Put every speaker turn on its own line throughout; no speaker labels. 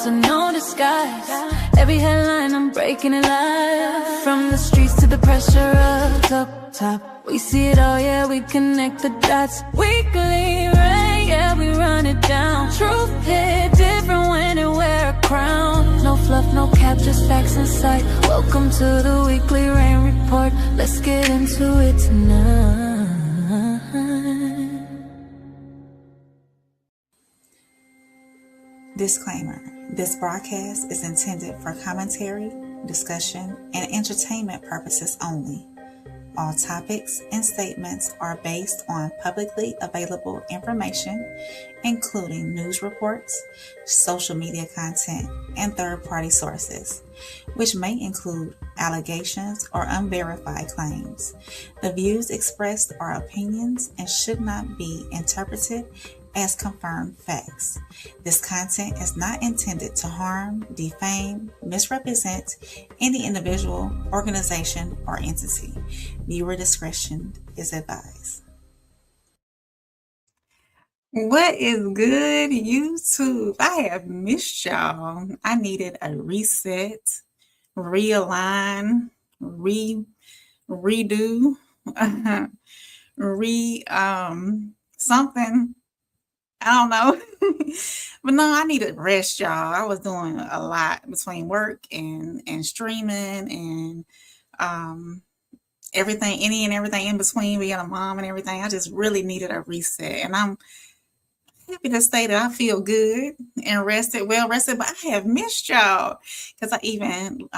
thoughts are no disguise. Every headline I'm breaking it live. From the streets to the pressure of up top, we see it all, yeah, we connect the dots. Weekly rain, yeah, we run it down. Truth hit different when it wear a crown. No fluff, no cap, just facts in sight. Welcome to the weekly rain report. Let's get into it tonight.
Disclaimer: this broadcast is intended for commentary, discussion, and entertainment purposes only. All topics and statements are based on publicly available information, including news reports, social media content, and third-party sources, which may include allegations or unverified claims. The views expressed are opinions and should not be interpreted as confirmed facts. This content is not intended to harm, defame, misrepresent any individual, organization, or entity. Viewer discretion is advised. What is good, YouTube? I have missed y'all. I needed a reset, realign, redo, something. I don't know. But no, I needed rest, y'all. I was doing a lot between work and streaming and everything, any and everything in between, being a mom and everything. I just really needed a reset. And I'm happy to say that I feel good and well rested, but I have missed y'all. Because I even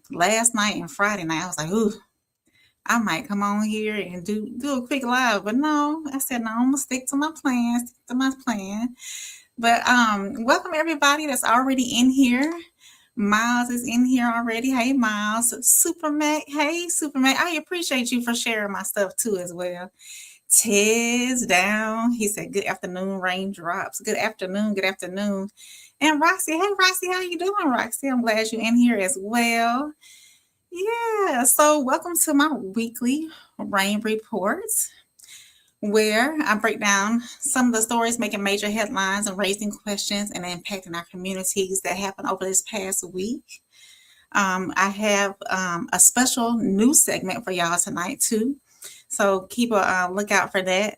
last night and Friday night, I was like, ooh, I might come on here and do a quick live, but no, I said, no, I'm gonna stick to my plan, But welcome everybody that's already in here. Miles is in here already. Hey, Miles. Super Mac. Hey, Super Mac. I appreciate you for sharing my stuff too as well. Ted's down. He said, good afternoon, raindrops. Good afternoon. And Roxy. Hey, Roxy, how you doing, Roxy? I'm glad you're in here as well. Yeah, so welcome to my weekly rain reports, where I break down some of the stories making major headlines and raising questions and impacting our communities that happened over this past week. I have a special news segment for y'all tonight too, so keep a lookout for that.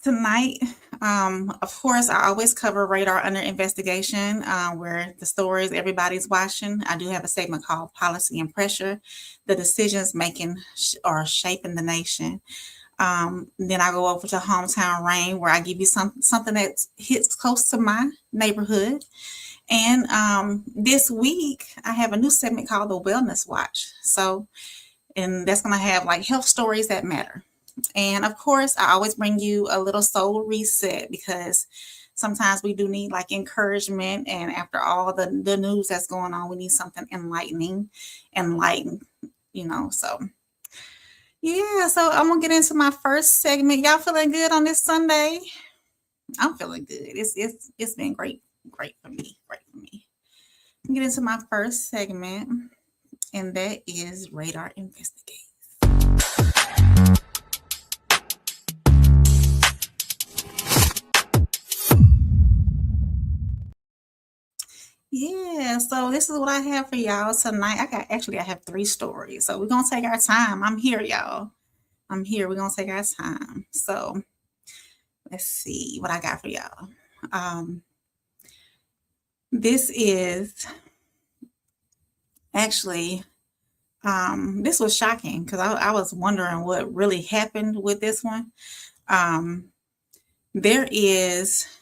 Tonight, of course, I always cover Radar Under Investigation, where the stories everybody's watching. I do have a segment called Policy and Pressure, the decisions making or shaping the nation. Then I go over to Hometown Rain, where I give you something that hits close to my neighborhood. And this week, I have a new segment called the Wellness Watch. And that's going to have like health stories that matter. And of course, I always bring you a little soul reset, because sometimes we do need like encouragement. And after all the news that's going on, we need something enlightening, so yeah. So I'm going to get into my first segment. Y'all feeling good on this Sunday? I'm feeling good. It's been great for me. I'll get into my first segment, and that is Radar Investigate. Yeah, so this is what I have for y'all tonight. I have 3 stories. So we're going to take our time. I'm here, y'all. I'm here. We're going to take our time. So let's see what I got for y'all. This is actually, this was shocking, because I was wondering what really happened with this one.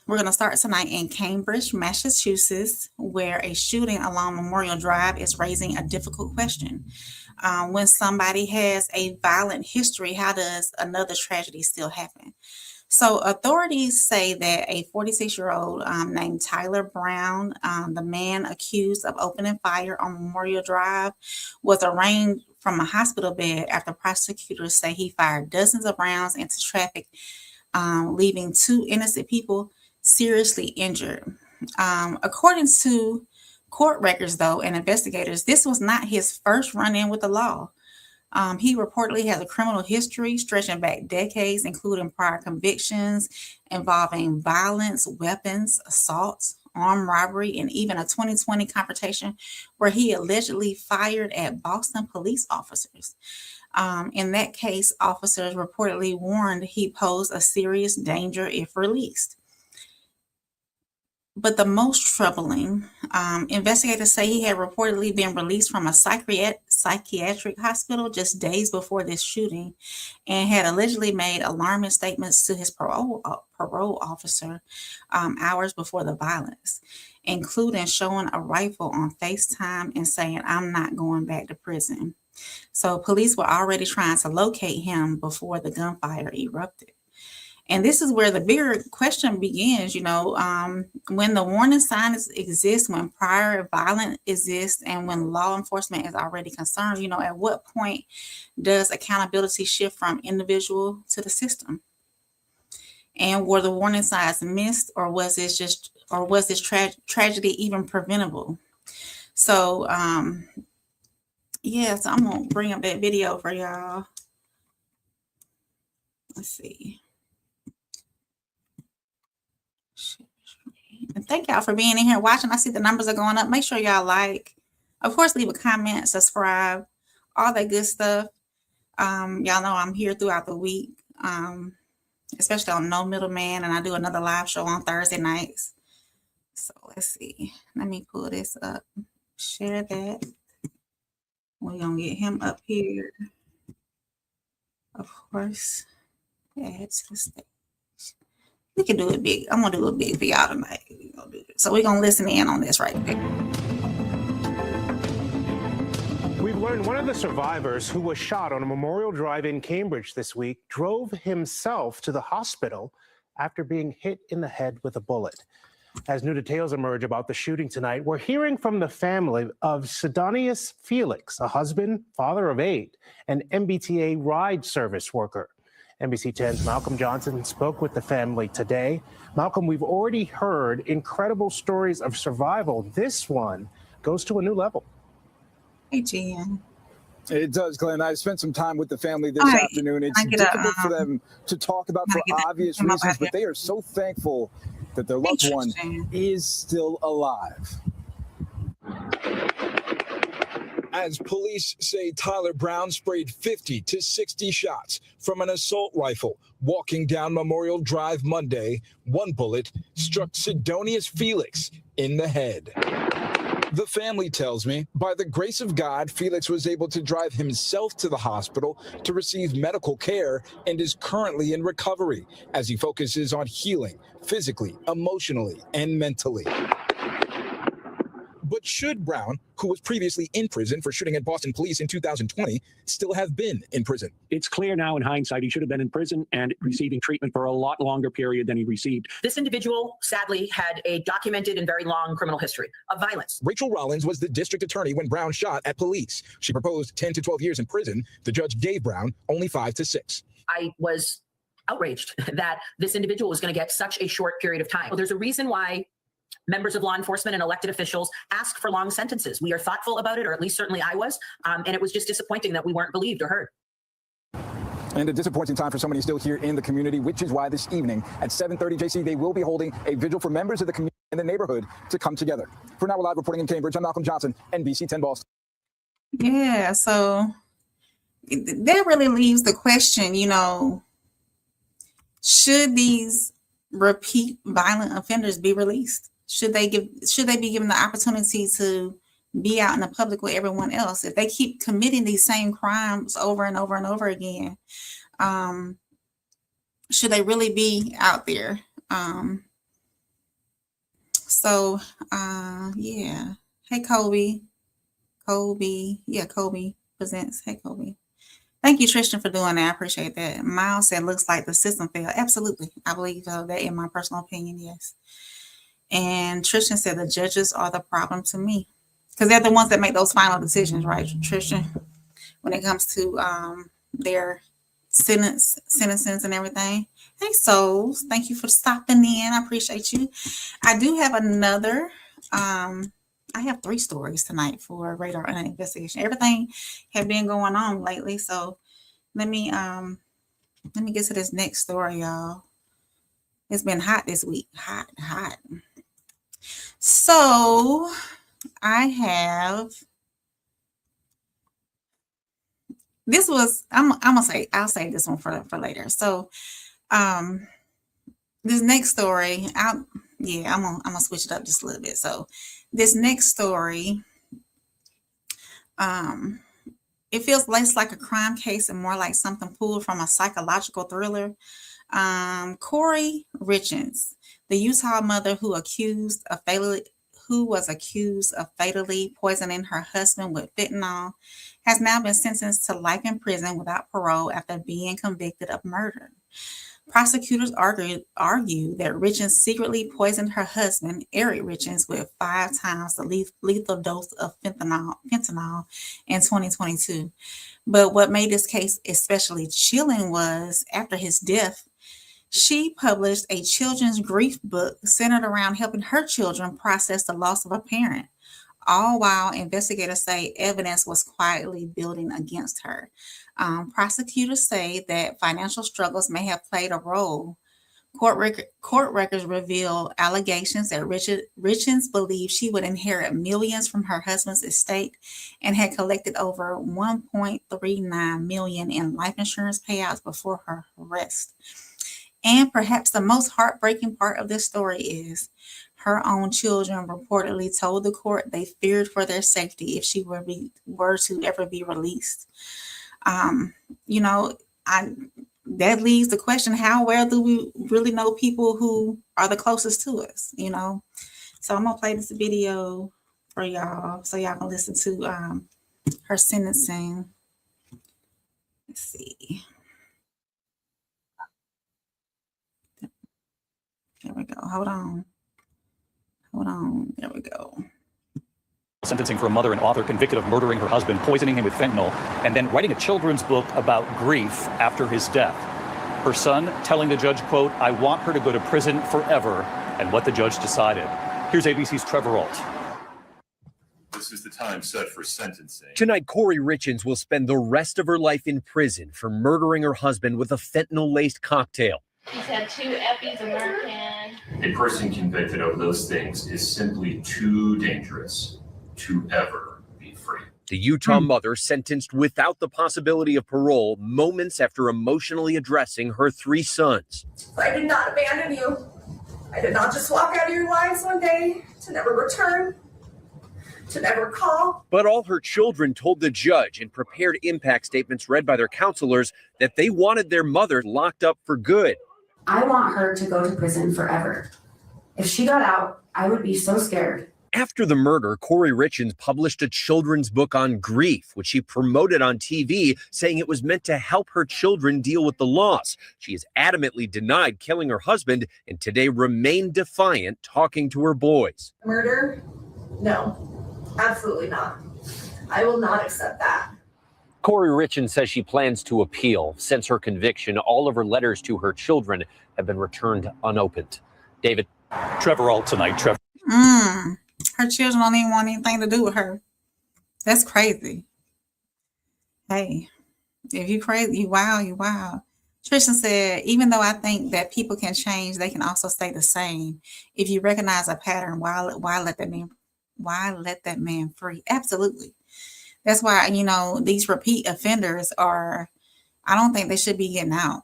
We're going to start tonight in Cambridge, Massachusetts, where a shooting along Memorial Drive is raising a difficult question. When somebody has a violent history, how does another tragedy still happen? So authorities say that a 46-year-old named Tyler Brown, the man accused of opening fire on Memorial Drive, was arraigned from a hospital bed after prosecutors say he fired dozens of rounds into traffic, leaving 2 innocent people seriously injured. According to court records, though, and investigators, this was not his first run-in with the law. He reportedly has a criminal history stretching back decades, including prior convictions involving violence, weapons, assaults, armed robbery, and even a 2020 confrontation where he allegedly fired at Boston police officers. In that case, officers reportedly warned he posed a serious danger if released. But the most troubling, investigators say he had reportedly been released from a psychiatric hospital just days before this shooting and had allegedly made alarming statements to his parole officer hours before the violence, including showing a rifle on FaceTime and saying, "I'm not going back to prison." So police were already trying to locate him before the gunfire erupted. And this is where the bigger question begins, when the warning signs exist, when prior violence exists, and when law enforcement is already concerned, at what point does accountability shift from individual to the system? And were the warning signs missed, or was this tragedy even preventable? So, so I'm gonna bring up that video for y'all. Let's see. And thank y'all for being in here watching. I see the numbers are going up. Make sure y'all like, of course, leave a comment, subscribe, all that good stuff. Y'all know I'm here throughout the week, especially on No Middleman, and I do another live show on Thursday nights. So let's see. Let me pull this up. Share that. We're gonna get him up here. Of course, add to the stage. We can do it big. I'm gonna do it big for y'all tonight. So we're gonna listen in on this right there.
We've learned one of the survivors who was shot on a Memorial Drive in Cambridge this week drove himself to the hospital after being hit in the head with a bullet. As new details emerge about the shooting tonight, we're hearing from the family of Sidonius Felix, a husband, father of 8, and MBTA ride service worker. NBC 10's Malcolm Johnson spoke with the family today. Malcolm, we've already heard incredible stories of survival. This one goes to a new level.
Hey, Jen.
It does, Glenn. I spent some time with the family this afternoon. It's difficult for them to talk about for obvious reasons, but they are so thankful that their loved one is still alive. As police say, Tyler Brown sprayed 50 to 60 shots from an assault rifle walking down Memorial Drive Monday. One bullet struck Sidonius Felix in the head. The family tells me, by the grace of God, Felix was able to drive himself to the hospital to receive medical care and is currently in recovery as he focuses on healing physically, emotionally, and mentally. But should Brown, who was previously in prison for shooting at Boston police in 2020, still have been in prison?
It's clear now in hindsight he should have been in prison and receiving treatment for a lot longer period than he received.
This individual, sadly, had a documented and very long criminal history of violence.
Rachel Rollins was the district attorney when Brown shot at police. She proposed 10 to 12 years in prison. The judge gave Brown only 5 to 6.
I was outraged that this individual was going to get such a short period of time. Well, there's a reason why members of law enforcement and elected officials ask for long sentences. We are thoughtful about it, or at least certainly I was, and it was just disappointing that we weren't believed or heard.
And a disappointing time for somebody still here in the community, which is why this evening at 7:30, JC, they will be holding a vigil for members of the community in the neighborhood to come together. For now, we're live reporting in Cambridge. I'm Malcolm Johnson, NBC 10 Boston.
Yeah, so that really leaves the question, should these repeat violent offenders be released? Should they be given the opportunity to be out in the public with everyone else? If they keep committing these same crimes over and over and over again, should they really be out there? Yeah. Hey, Kobe. Yeah, Kobe presents. Hey, Kobe. Thank you, Tristan, for doing that. I appreciate that. Miles said, looks like the system failed. Absolutely. I believe that in my personal opinion, yes. And Tristan said the judges are the problem to me because they're the ones that make those final decisions, right, Tristan, when it comes to their sentences and everything. Hey, souls, thank you for stopping in. I appreciate you. I do have another. I have 3 stories tonight for Radar and Investigation. Everything have been going on lately, so let me get to this next story, y'all. It's been hot this week. Hot. So I have, this was, I'll save this one for later. So this next story, I'm gonna switch it up just a little bit. So this next story, it feels less like a crime case and more like something pulled from a psychological thriller. Corey Richens, the Utah mother who was accused of fatally poisoning her husband with fentanyl, has now been sentenced to life in prison without parole after being convicted of murder. Prosecutors argue that Richens secretly poisoned her husband, Eric Richens, with 5 times the lethal dose of fentanyl in 2022. But what made this case especially chilling was, after his death, she published a children's grief book centered around helping her children process the loss of a parent, all while investigators say evidence was quietly building against her. Prosecutors say that financial struggles may have played a role. Court records reveal allegations that Richens believed she would inherit millions from her husband's estate and had collected over $1.39 million in life insurance payouts before her arrest. And perhaps the most heartbreaking part of this story is her own children reportedly told the court they feared for their safety if she were to ever be released. That leaves the question, how well do we really know people who are the closest to us, So I'm going to play this video for y'all so y'all can listen to her sentencing. Let's see. There we go. Hold on. There we go.
Sentencing for a mother and author convicted of murdering her husband, poisoning him with fentanyl, and then writing a children's book about grief after his death. Her son telling the judge, quote, "I want her to go to prison forever," and what the judge decided. Here's ABC's Trevor Ault.
This is the time set for sentencing.
Tonight, Corey Richens will spend the rest of her life in prison for murdering her husband with a fentanyl-laced cocktail.
He's had 2 Eppies American.
A person convicted of those things is simply too dangerous to ever be free.
The Utah mother sentenced without the possibility of parole moments after emotionally addressing her 3 sons.
I did not abandon you. I did not just walk out of your lives one day to never return, to never call.
But all her children told the judge in prepared impact statements read by their counselors that they wanted their mother locked up for good.
I want her to go to prison forever. If she got out, I would be so scared.
After the murder, Corey Richens published a children's book on grief, which she promoted on TV, saying it was meant to help her children deal with the loss. She has adamantly denied killing her husband and today remained defiant talking to her boys.
Murder? No, absolutely not. I will not accept that.
Corey Richens says she plans to appeal. Since her conviction, all of her letters to her children have been returned unopened. David.
Trevor Ault tonight. Trevor.
Her children don't even want anything to do with her. That's crazy. Hey, if you crazy, you wild. Tristan said, even though I think that people can change, they can also stay the same. If you recognize a pattern, why let that man free? Absolutely. That's why, these repeat offenders I don't think they should be getting out.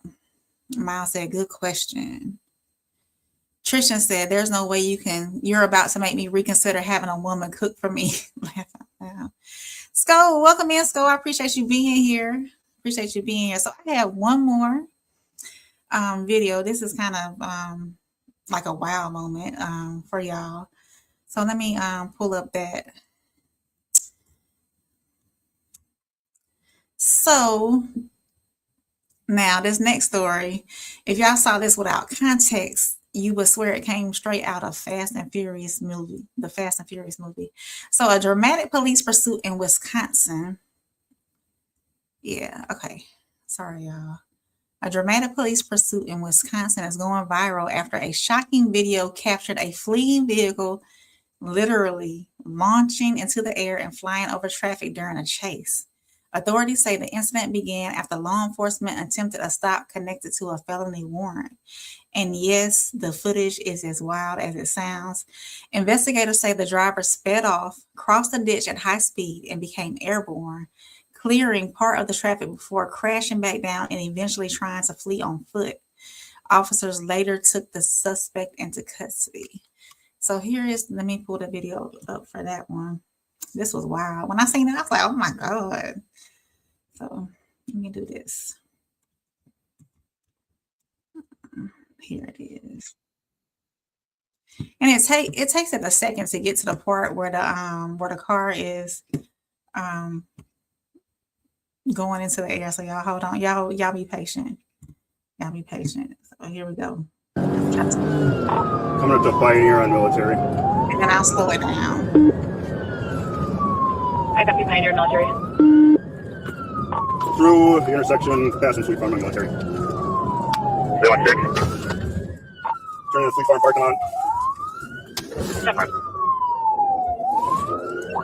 Miles said, good question. Tristan said, there's no way you're about to make me reconsider having a woman cook for me. Sko, welcome in, Sko. I appreciate you being here. So I have one more video. This is kind of like a wow moment for y'all. So let me pull up that. So now this next story, if y'all saw this without context, you would swear it came straight out of the Fast and Furious movie. So a dramatic police pursuit in Wisconsin. Yeah, okay. Sorry, y'all. A dramatic police pursuit in Wisconsin is going viral after a shocking video captured a fleeing vehicle literally launching into the air and flying over traffic during a chase. Authorities say the incident began after law enforcement attempted a stop connected to a felony warrant. And yes, the footage is as wild as it sounds. Investigators say the driver sped off, crossed the ditch at high speed, and became airborne, clearing part of the traffic before crashing back down and eventually trying to flee on foot. Officers later took the suspect into custody. So here is, let me pull the video up for that one. This was wild. When I seen it, I was like, oh my God. So let me do this. Here it is. And it takes it a second to get to the part where the car is going into the air. So y'all hold on. Y'all be patient. Y'all be patient. So here we go.
Coming up to Pioneer on Military.
And then I'll slow it down.
I got Pioneer Military.
Through the intersection, passing Fleet Farm on Military.
016.
Turning the Fleet Farm parking lot.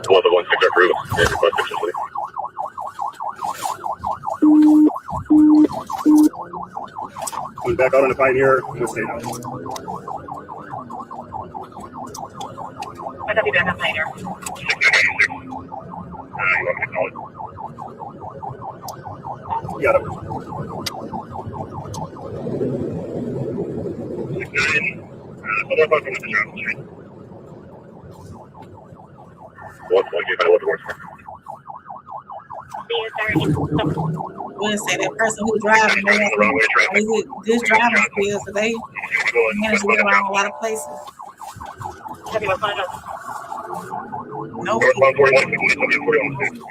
1116 approved. And request action, please.
Coming back out on the Pioneer, we'll stay now.
I got back on Pioneer.
1696. You want me to call it?
You got it.
69. Other apart from the Johnson Street. 120, I want to work.
We'll say that person who driving, they have good driving skills, so they manage to get around a lot of places. No.
Northbound 41, 41.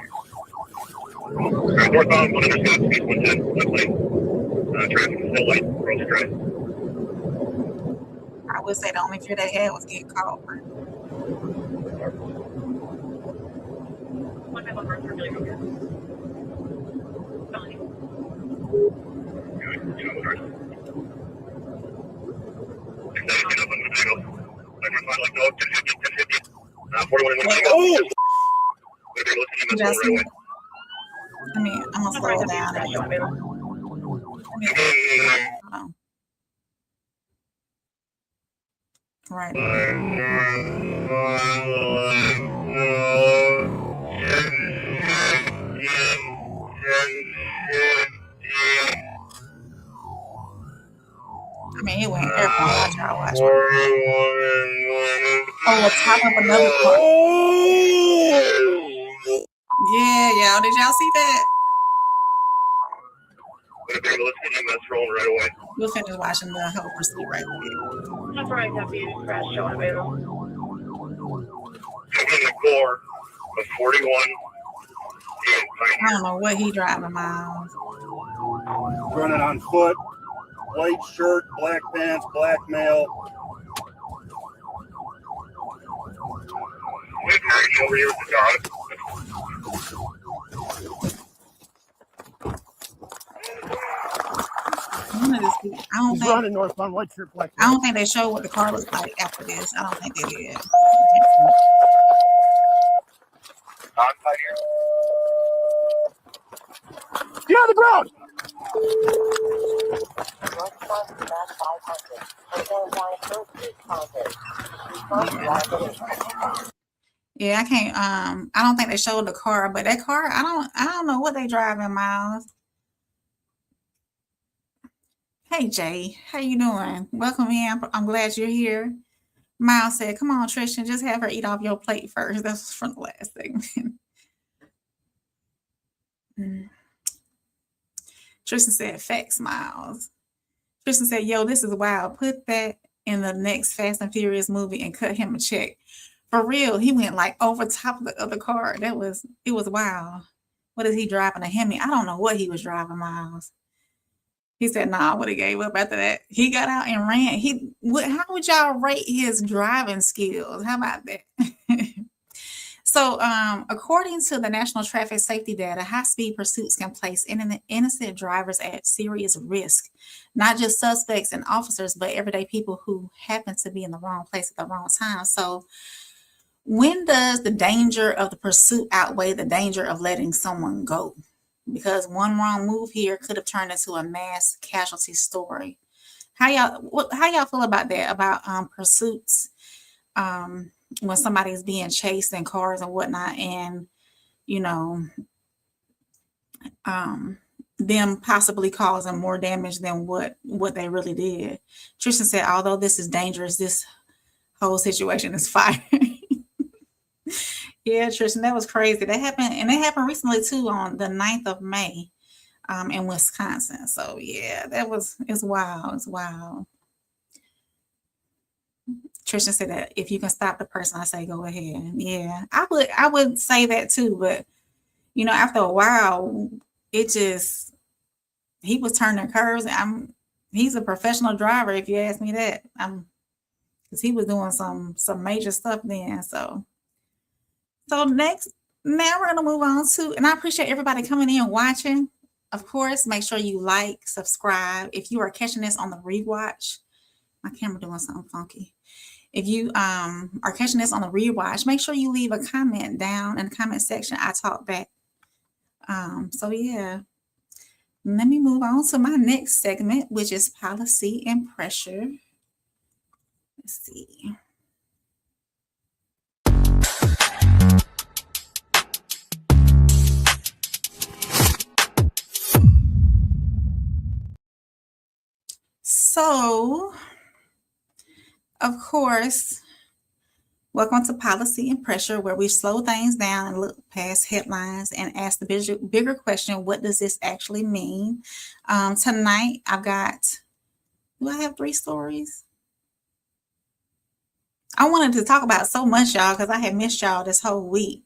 Northbound 100, speed 110, left lane. Traffic is still light, roads are dry.
I would say the only fear they had was getting caught. I'm gonna slow it down. Hold on. Right. I mean, it went airport. Watch. Oh, the top of another car. Yeah, y'all. Did y'all see that? We'll finish watching the whole pursuit right quick.
That's right, deputy. Crash show available.
In the core of 41.
I don't know what he driving, Miles.
Running on foot, white shirt, black pants, black male.
Over here with the dog.
He's running northbound, white shirt, black
I don't think they showed what the car was like after this. I don't think they did.
Get on the ground!
Yeah, I can't. I don't think they showed the car, but that car, I don't know what they driving, Miles. Hey Jay, how you doing? Welcome in. I'm glad you're here. Miles said, "Come on, Tristan, just have her eat off your plate first." That's from the last segment. Tristan said, "Facts, Miles." Tristan said, "Yo, this is wild. Put that in the next Fast and Furious movie and cut him a check." For real, he went like over top of the other car. It was wild. What is he driving? A Hemi? I don't know what he was driving, Miles. He said, "Nah, I would have gave up after that." He got out and ran. How would y'all rate his driving skills? How about that? So, according to the National Traffic Safety data, high-speed pursuits can place innocent drivers at serious risk. Not just suspects and officers, but everyday people who happen to be in the wrong place at the wrong time. So, when does the danger of the pursuit outweigh the danger of letting someone go? because one wrong move here could have turned into a mass casualty story. How y'all feel about that? About pursuits, when somebody's being chased in cars and whatnot, and you know, them possibly causing more damage than what they really did. Tristan said, although this is dangerous, this whole situation is fire. Yeah, Tristan, that was crazy. That happened, and it happened recently too, on the 9th of May, in Wisconsin. So yeah, it's wild. It's wild. Tristan said that if you can stop the person, I say go ahead. Yeah, I would say that too, but you know, after a while, he was turning curves. He's a professional driver, if you ask me that. Because he was doing some major stuff then. So next, now we're gonna move on to, and I appreciate everybody coming in and watching. Of course, make sure you like, subscribe. If you are catching this on the rewatch, my camera doing something funky. If you are catching this on the rewatch, make sure you leave a comment down in the comment section. I talk back. So yeah, let me move on to my next segment, which is policy and pressure. Let's see. So, of course, welcome to Policy and Pressure, where we slow things down and look past headlines and ask the bigger question, what does this actually mean? Tonight, do I have 3 stories? I wanted to talk about so much, y'all, because I had missed y'all this whole week.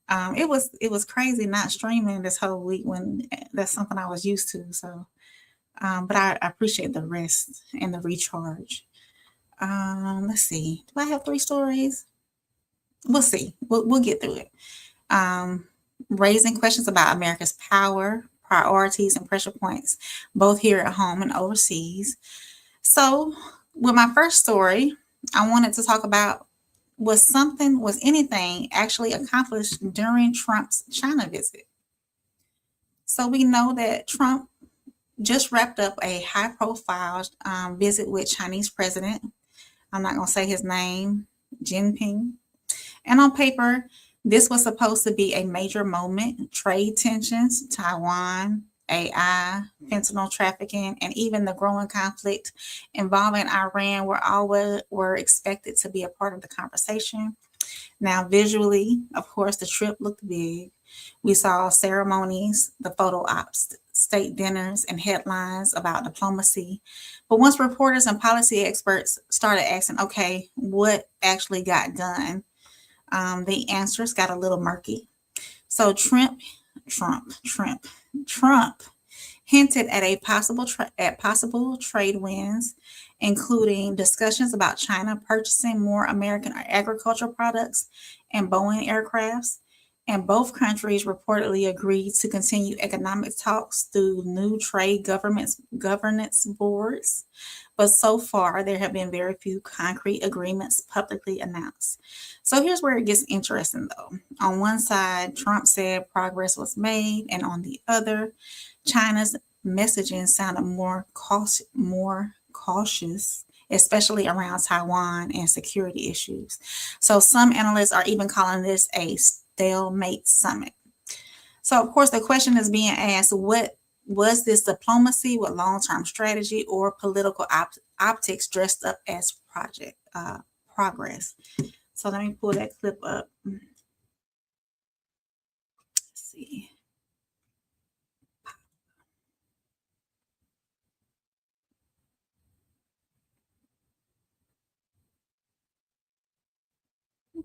It was crazy not streaming this whole week when that's something I was used to. So, but I appreciate the rest and the recharge. Let's see. Do I have 3 stories? We'll see. We'll get through it. Raising questions about America's power, priorities, and pressure points, both here at home and overseas. So, with my first story, I wanted to talk about was anything actually accomplished during Trump's China visit. So we know that Trump just wrapped up a high-profile visit with Chinese president. I'm not going to say his name, Jinping. And on paper, this was supposed to be a major moment. Trade tensions, Taiwan, AI, fentanyl trafficking, and even the growing conflict involving Iran were expected to be a part of the conversation. Now, visually, of course, the trip looked big. We saw ceremonies, the photo ops, state dinners, and headlines about diplomacy. But once reporters and policy experts started asking, okay, what actually got done? The answers got a little murky. So Trump hinted at possible trade wins, including discussions about China purchasing more American agricultural products and Boeing aircrafts. And both countries reportedly agreed to continue economic talks through new trade governance boards. But so far, there have been very few concrete agreements publicly announced. So here's where it gets interesting, though. On one side, Trump said progress was made, and on the other, China's messaging sounded more cautious, especially around Taiwan and security issues. So some analysts are even calling this a stalemate summit. So, of course, the question is being asked, what was this diplomacy with long-term strategy or political optics dressed up as progress? So let me pull that clip up. Let's see.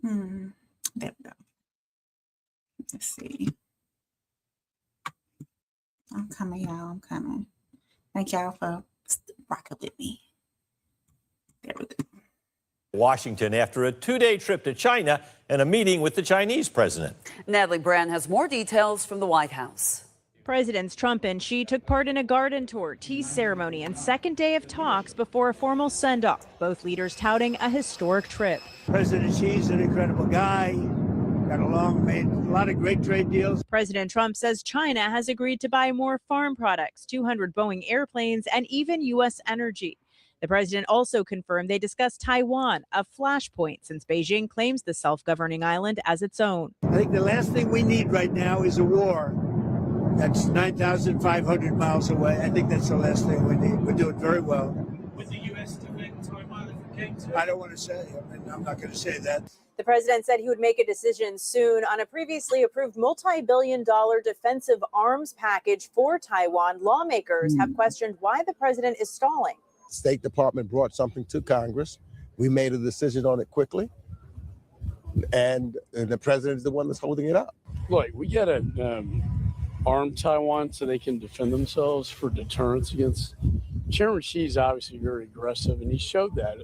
There we go. Let's see. I'm coming, y'all. I'm coming. Thank y'all for rocking with me. There we go.
Washington after a 2-day trip to China and a meeting with the Chinese president.
Natalie Brand has more details from the White House.
Presidents Trump and Xi took part in a garden tour, tea ceremony, and second day of talks before a formal send-off, both leaders touting a historic trip.
President Xi's an incredible guy. got along, made a lot of great trade deals.
President Trump says China has agreed to buy more farm products, 200 Boeing airplanes, and even U.S. energy. The president also confirmed they discussed Taiwan, a flashpoint since Beijing claims the self-governing island as its own.
I think the last thing we need right now is a war that's 9,500 miles away. I think that's the last thing we need. We're doing very well.
With the U.S. defending Taiwan if it came to it?
I don't want to say. I'm not going to say that.
The president said he would make a decision soon on a previously approved multi-billion-dollar defensive arms package for Taiwan. Lawmakers have questioned why the president is stalling.
State Department brought something to Congress. We made a decision on it quickly, and the president is the one that's holding it up.
Look, we got to arm Taiwan so they can defend themselves for deterrence against. Chairman Xi is obviously very aggressive, and he showed that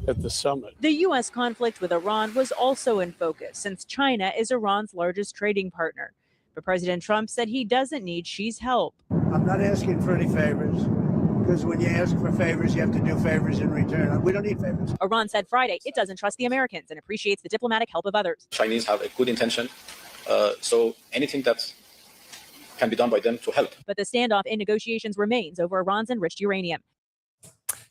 at the summit.
The U.S. conflict with Iran was also in focus since China is Iran's largest trading partner. But President Trump said he doesn't need Xi's help.
I'm not asking for any favors. Because when you ask for favors, you have to do favors in return. We don't need favors.
Iran said Friday it doesn't trust the Americans and appreciates the diplomatic help of others.
Chinese have a good intention, so anything that can be done by them to help.
But the standoff in negotiations remains over Iran's enriched uranium.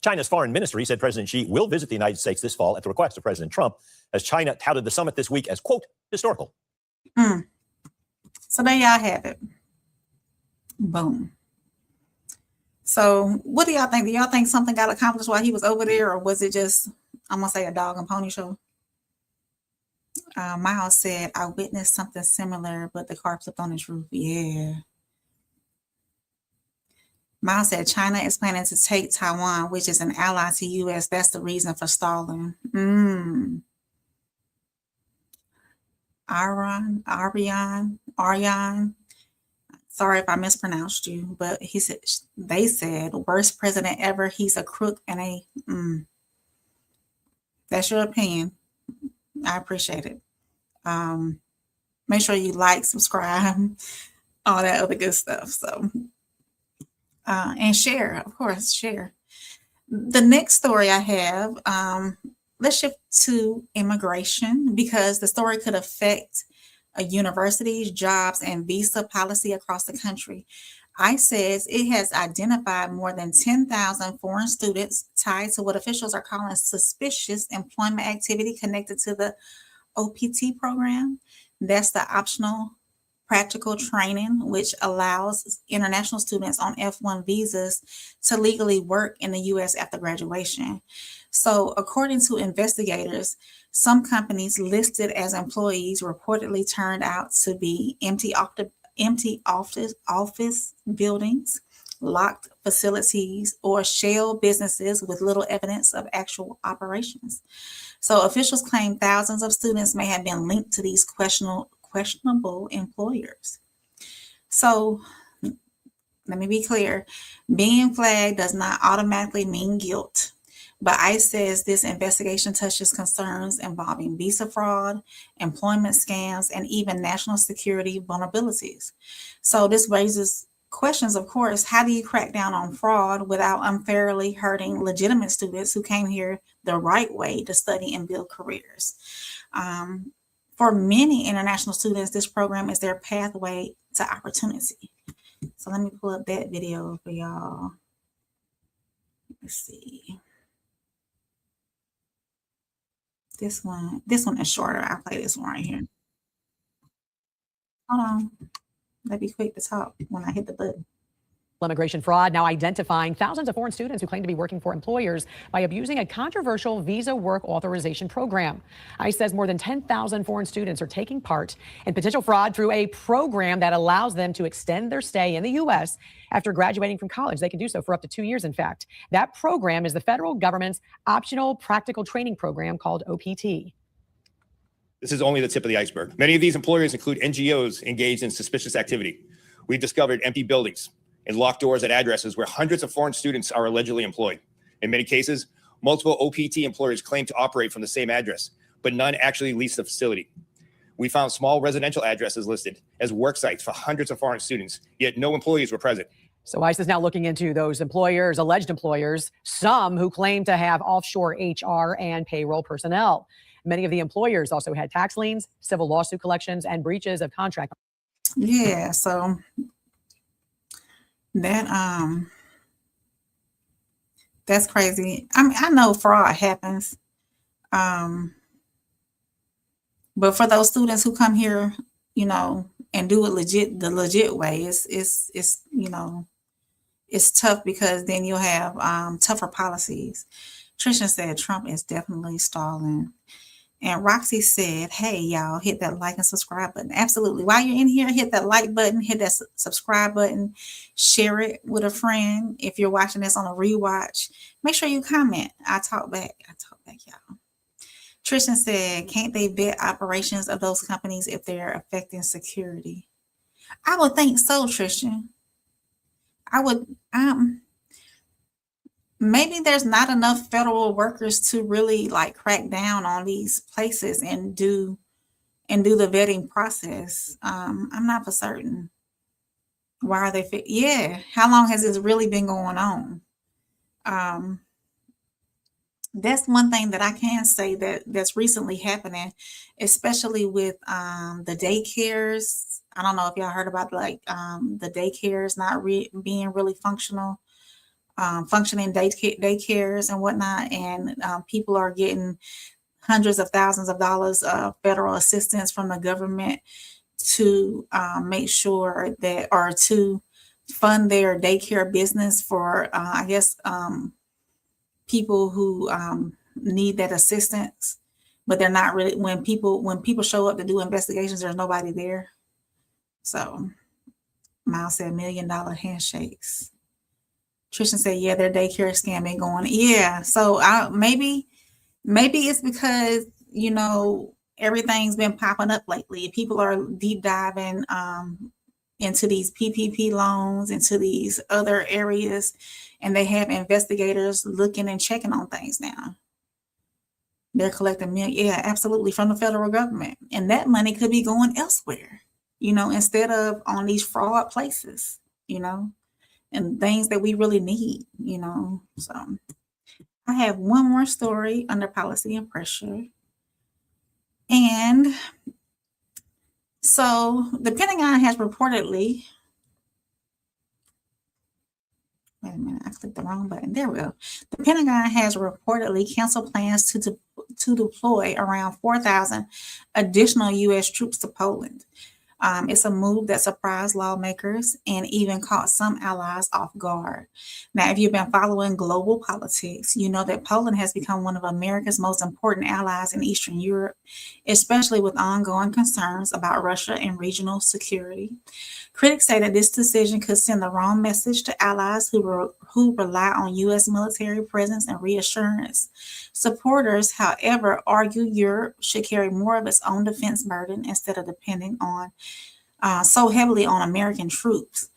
China's foreign ministry said President Xi will visit the United States this fall at the request of President Trump, as China touted the summit this week as, quote, historical.
So there y'all have it. Boom. So what do y'all think? Do y'all think something got accomplished while he was over there, or was it just, I'm going to say, a dog and pony show? Miles said, I witnessed something similar, but the car flipped on its roof. Yeah. Miles said, China is planning to take Taiwan, which is an ally to U.S. That's the reason for stalling. Aryan. Sorry if I mispronounced you, but they said, worst president ever. He's a crook and that's your opinion. I appreciate it. Make sure you like, subscribe, all that other good stuff. So, and share, of course, share. The next story I have, let's shift to immigration because the story could affect universities, jobs, and visa policy across the country. ICE says it has identified more than 10,000 foreign students tied to what officials are calling suspicious employment activity connected to the OPT program. That's the optional practical training, which allows international students on F1 visas to legally work in the U.S. after graduation. So according to investigators, some companies listed as employees reportedly turned out to be empty office buildings, locked facilities, or shell businesses with little evidence of actual operations. So officials claim thousands of students may have been linked to these questionable employers. So let me be clear. Being flagged does not automatically mean guilt. But ICE says this investigation touches concerns involving visa fraud, employment scams, and even national security vulnerabilities. So this raises questions, of course. How do you crack down on fraud without unfairly hurting legitimate students who came here the right way to study and build careers? For many international students, this program is their pathway to opportunity. So let me pull up that video for y'all. Let's see. This one is shorter. I'll play this one right here. Hold on. Let me be quick to talk when I hit the button.
Immigration fraud now identifying thousands of foreign students who claim to be working for employers by abusing a controversial visa work authorization program. ICE says more than 10,000 foreign students are taking part in potential fraud through a program that allows them to extend their stay in the U.S. after graduating from college. They can do so for up to 2 years, in fact. That program is the federal government's optional practical training program called OPT.
This is only the tip of the iceberg. Many of these employers include NGOs engaged in suspicious activity. We've discovered empty buildings and locked doors at addresses where hundreds of foreign students are allegedly employed. In many cases, multiple OPT employers claim to operate from the same address, but none actually lease the facility. We found small residential addresses listed as work sites for hundreds of foreign students, yet no employees were present.
So ICE is now looking into those employers, alleged employers, some who claim to have offshore HR and payroll personnel. Many of the employers also had tax liens, civil lawsuit collections, and breaches of contract.
Yeah, so that that's crazy. I mean, I know fraud happens. But for those students who come here, you know, and do it the legit way, it's you know, it's tough because then you'll have tougher policies. Trisha said Trump is definitely stalling. And Roxy said, hey, y'all, hit that like and subscribe button. Absolutely. While you're in here, hit that like button, hit that subscribe button, share it with a friend. If you're watching this on a rewatch, make sure you comment. I talk back, y'all. Tristan said, can't they vet operations of those companies if they're affecting security? I would think so, Tristan. I would, maybe there's not enough federal workers to really like crack down on these places and do the vetting process. I'm not for certain. Why are they? Yeah. How long has this really been going on? That's one thing that I can say that's recently happening, especially with the daycares. I don't know if y'all heard about like the daycares not being really functional. Functioning daycares and whatnot, and people are getting hundreds of thousands of dollars of federal assistance from the government to make sure that, or to fund their daycare business for, I guess, people who need that assistance, but they're not really, when people show up to do investigations, there's nobody there. So Miles said $1 million handshakes. Tristan said, yeah, their daycare scam been going. Yeah. So maybe it's because, you know, everything's been popping up lately. People are deep diving into these PPP loans, into these other areas, and they have investigators looking and checking on things now. They're collecting yeah, absolutely, from the federal government. And that money could be going elsewhere, you know, instead of on these fraud places, you know, and things that we really need, you know. So I have one more story under policy and pressure. And so the Pentagon has reportedly, wait a minute, I clicked the wrong button. There we go. The Pentagon has reportedly canceled plans to deploy around 4,000 additional U.S. troops to Poland. It's a move that surprised lawmakers and even caught some allies off guard. Now, if you've been following global politics, you know that Poland has become one of America's most important allies in Eastern Europe, especially with ongoing concerns about Russia and regional security. Critics say that this decision could send the wrong message to allies who rely on U.S. military presence and reassurance. Supporters, however, argue Europe should carry more of its own defense burden instead of depending on so heavily on American troops.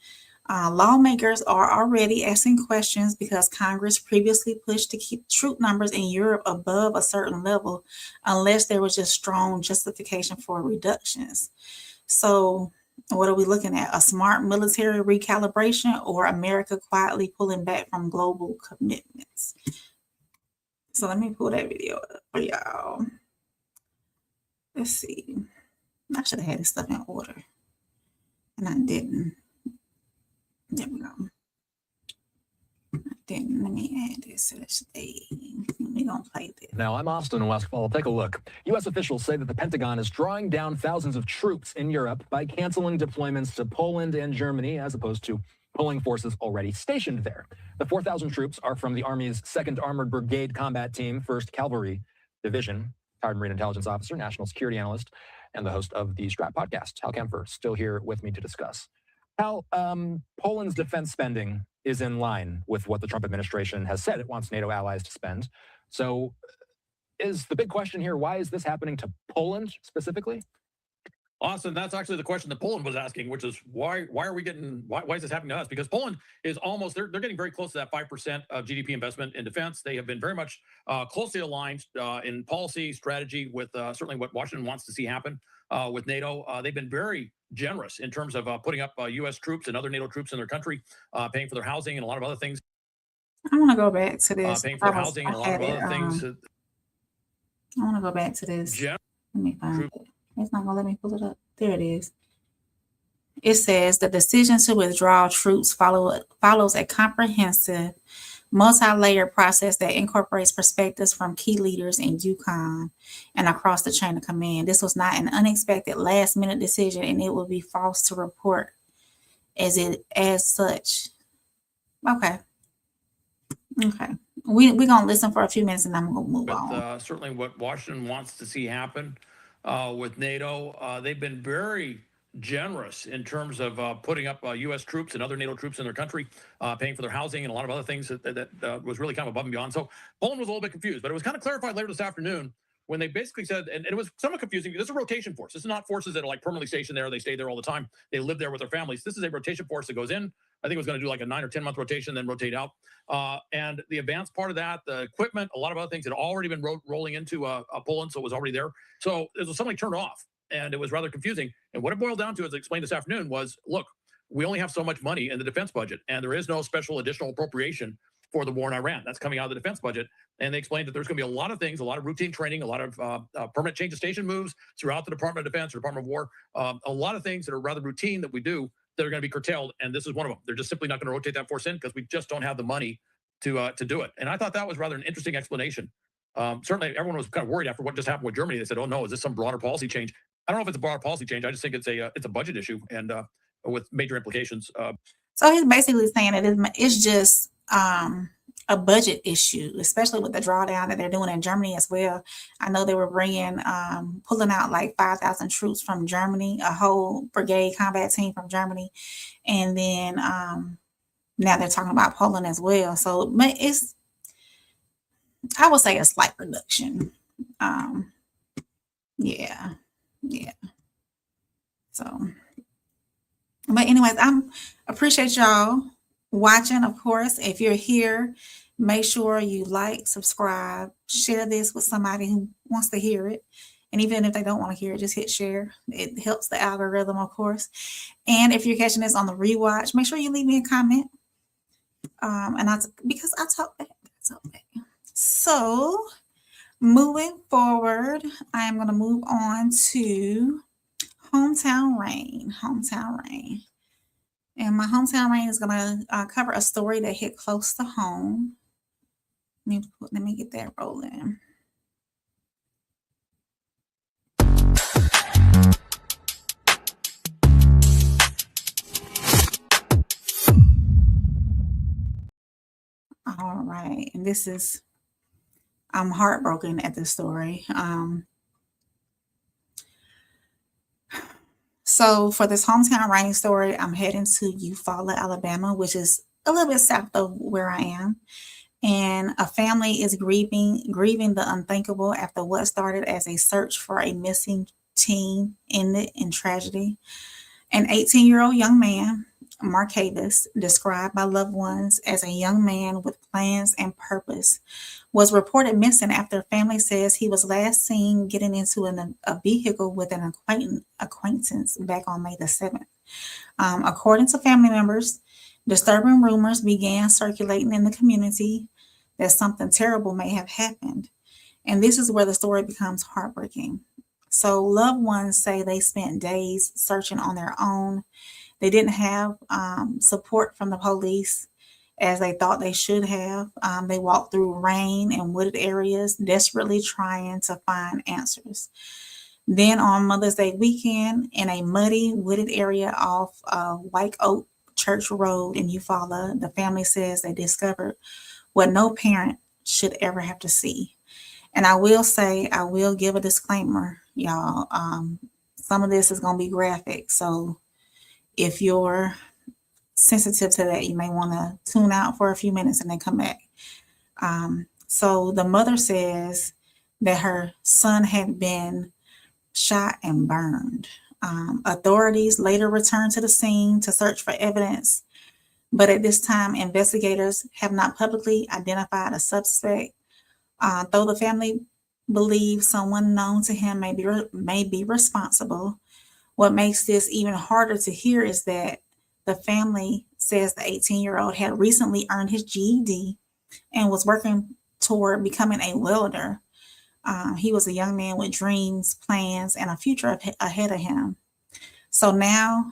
Lawmakers are already asking questions because Congress previously pushed to keep troop numbers in Europe above a certain level unless there was just strong justification for reductions. So what are we looking at? A smart military recalibration or America quietly pulling back from global commitments? So let me pull that video up for y'all. Let's see. I should have had this stuff in order. And I didn't. There we go. I didn't. Let me add this to this thing. We're going to play this.
Now, I'm Austin in Westfall. Take a look. U.S. officials say that the Pentagon is drawing down thousands of troops in Europe by canceling deployments to Poland and Germany, as opposed to pulling forces already stationed there. The 4,000 troops are from the Army's 2nd Armored Brigade Combat Team, 1st Cavalry Division. Retired Marine Intelligence Officer, National Security Analyst, and the host of the Strat podcast, Hal Kempfer, still here with me to discuss. Hal, Poland's defense spending is in line with what the Trump administration has said it wants NATO allies to spend. So is the big question here, why is this happening to Poland specifically?
Austin, that's actually the question that Poland was asking, which is why is this happening to us? Because Poland is almost, they're getting very close to that 5% of GDP investment in defense. They have been very much closely aligned in policy strategy with certainly what Washington wants to see happen with NATO. They've been very generous in terms of putting up U.S. troops and other NATO troops in their country, paying for their housing and a lot of other things.
I want to go back to this.
Paying for housing and a lot of other things.
I want to go back to this. Let me find it. It's not going to let me pull it up. There it is. It says the decision to withdraw troops follows a comprehensive, multi-layered process that incorporates perspectives from key leaders in Yukon and across the chain of command. This was not an unexpected last-minute decision, and it would be false to report as such. Okay. We're going to listen for a few minutes, and I'm going to move on.
Certainly what Washington wants to see happen with NATO, they've been very generous in terms of putting up U.S. troops and other NATO troops in their country, paying for their housing and a lot of other things that was really kind of above and beyond. So Poland was a little bit confused, but it was kind of clarified later this afternoon when they basically said, and it was somewhat confusing, this is a rotation force. This is not forces that are like permanently stationed there. They stay there all the time. They live there with their families. This is a rotation force that goes in. I think it was going to do like a 9 or 10 month rotation, then rotate out. And the advanced part of that, the equipment, a lot of other things had already been rolling into Poland, so it was already there. So it was suddenly turned off, and it was rather confusing. And what it boiled down to, as I explained this afternoon, was, look, we only have so much money in the defense budget, and there is no special additional appropriation for the war in Iran. That's coming out of the defense budget. And they explained that there's going to be a lot of things, a lot of routine training, a lot of permanent change of station moves throughout the Department of Defense or Department of War, a lot of things that are rather routine that we do that are going to be curtailed. And this is one of them. They're just simply not going to rotate that force in because we just don't have the money to do it. And I thought that was rather an interesting explanation. Certainly, everyone was kind of worried after what just happened with Germany. They said, "Oh no, is this some broader policy change?" I don't know if it's a broader policy change. I just think it's a budget issue and with major implications.
So he's basically saying that it's just a budget issue, especially with the drawdown that they're doing in Germany as well. I know they were pulling out like 5,000 troops from Germany, a whole brigade combat team from Germany, and then now they're talking about Poland as well. So it's, I would say, a slight reduction. Yeah. So, but anyways, appreciate y'all watching. Of course, if you're here, make sure you like, subscribe, share this with somebody who wants to hear it. And even if they don't want to hear it, just hit share. It helps the algorithm, of course. And if you're catching this on the rewatch, make sure you leave me a comment. Because I talk back. So moving forward, I am going to move on to Hometown Rain. And my Hometown Rain is going to cover a story that hit close to home. Let me get that rolling. All right. And this is, I'm heartbroken at this story. So for this Hometown Rain story, I'm heading to Eufaula, Alabama, which is a little bit south of where I am. And a family is grieving the unthinkable after what started as a search for a missing teen ended in tragedy. An 18-year-old young man, Marcavis, described by loved ones as a young man with plans and purpose, was reported missing after family says he was last seen getting into a vehicle with an acquaintance back on May the 7th. According to family members, disturbing rumors began circulating in the community that something terrible may have happened. And this is where the story becomes heartbreaking. So loved ones say they spent days searching on their own. They didn't have support from the police as they thought they should have. They walked through rain and wooded areas, desperately trying to find answers. Then on Mother's Day weekend, in a muddy, wooded area off White Oak Church Road in Eufaula, the family says they discovered what no parent should ever have to see. And I will say, I will give a disclaimer, y'all. Some of this is going to be graphic. So if you're sensitive to that, you may want to tune out for a few minutes and then come back. So the mother says that her son had been shot and burned. Authorities later returned to the scene to search for evidence, but at this time, investigators have not publicly identified a suspect. Though the family believes someone known to him may be responsible. What makes this even harder to hear is that the family says the 18-year-old had recently earned his GED and was working toward becoming a welder. He was a young man with dreams, plans, and a future ahead of him. So now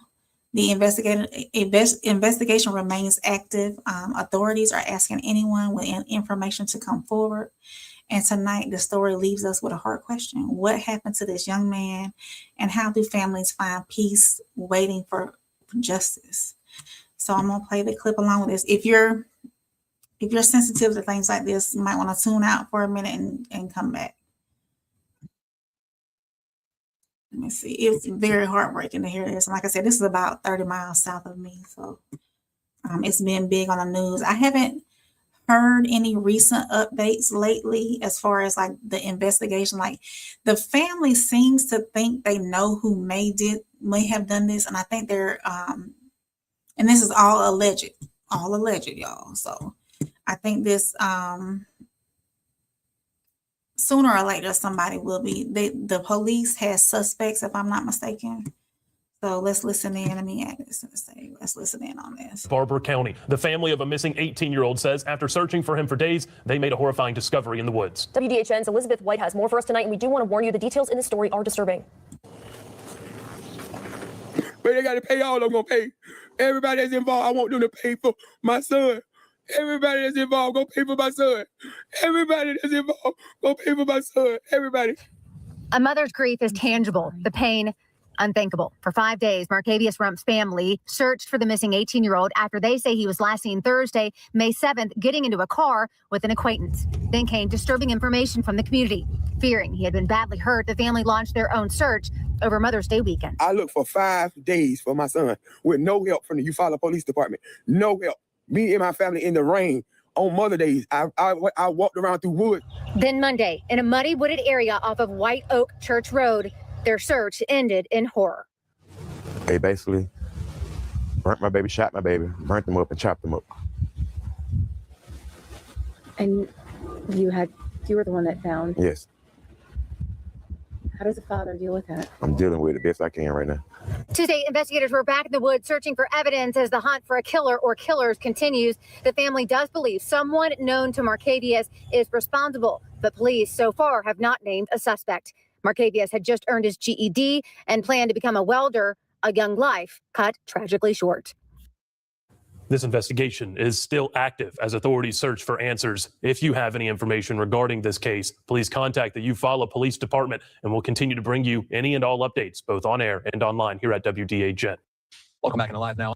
the investigation remains active. Authorities are asking anyone with information to come forward. And tonight, the story leaves us with a hard question. What happened to this young man, and how do families find peace waiting for justice? So I'm going to play the clip along with this. If you're sensitive to things like this, you might want to tune out for a minute and come back. Let me see. It's very heartbreaking to hear this. And like I said, this is about 30 miles south of me. So it's been big on the news. I haven't heard any recent updates lately as far as like the investigation. Like the family seems to think they know who may have done this. And I think they're, and this is all alleged, y'all. So I think this, sooner or later, somebody will be, the police has suspects, if I'm not mistaken. So let's listen in. Let me add this to say, let's listen in on this.
Barber County. The family of a missing 18-year-old says after searching for him for days, they made a horrifying discovery in the woods.
WDHN's Elizabeth White has more for us tonight, and we do want to warn you the details in the story are disturbing.
But they got to pay all I'm going to pay. Everybody that's involved, I want them to pay for my son. Everybody that's involved, go pay for my son. Everybody that's involved, go pay for my son. Everybody.
A mother's grief is tangible, the pain unthinkable. For 5 days, Marcavius Rump's family searched for the missing 18-year-old after they say he was last seen Thursday, May 7th, getting into a car with an acquaintance. Then came disturbing information from the community. Fearing he had been badly hurt, the family launched their own search over Mother's Day weekend.
I looked for 5 days for my son with no help from the Eufaula Police Department. No help. Me and my family in the rain on Mother Days. I walked around through wood.
Then Monday, in a muddy wooded area off of White Oak Church Road, their search ended in horror.
They basically burnt my baby, shot my baby, burnt them up and chopped them up.
And you were the one that found?
Yes.
How does a father deal with that?
I'm dealing with it best I can right now.
Tuesday, investigators were back in the woods searching for evidence as the hunt for a killer or killers continues. The family does believe someone known to Marcavius is responsible, but police so far have not named a suspect. Marcavius had just earned his GED and planned to become a welder, a young life cut tragically short.
This investigation is still active as authorities search for answers. If you have any information regarding this case, please contact the Eufaula Police Department, and we'll continue to bring you any and all updates, both on air and online here at WDHN.
Welcome back into Live Now.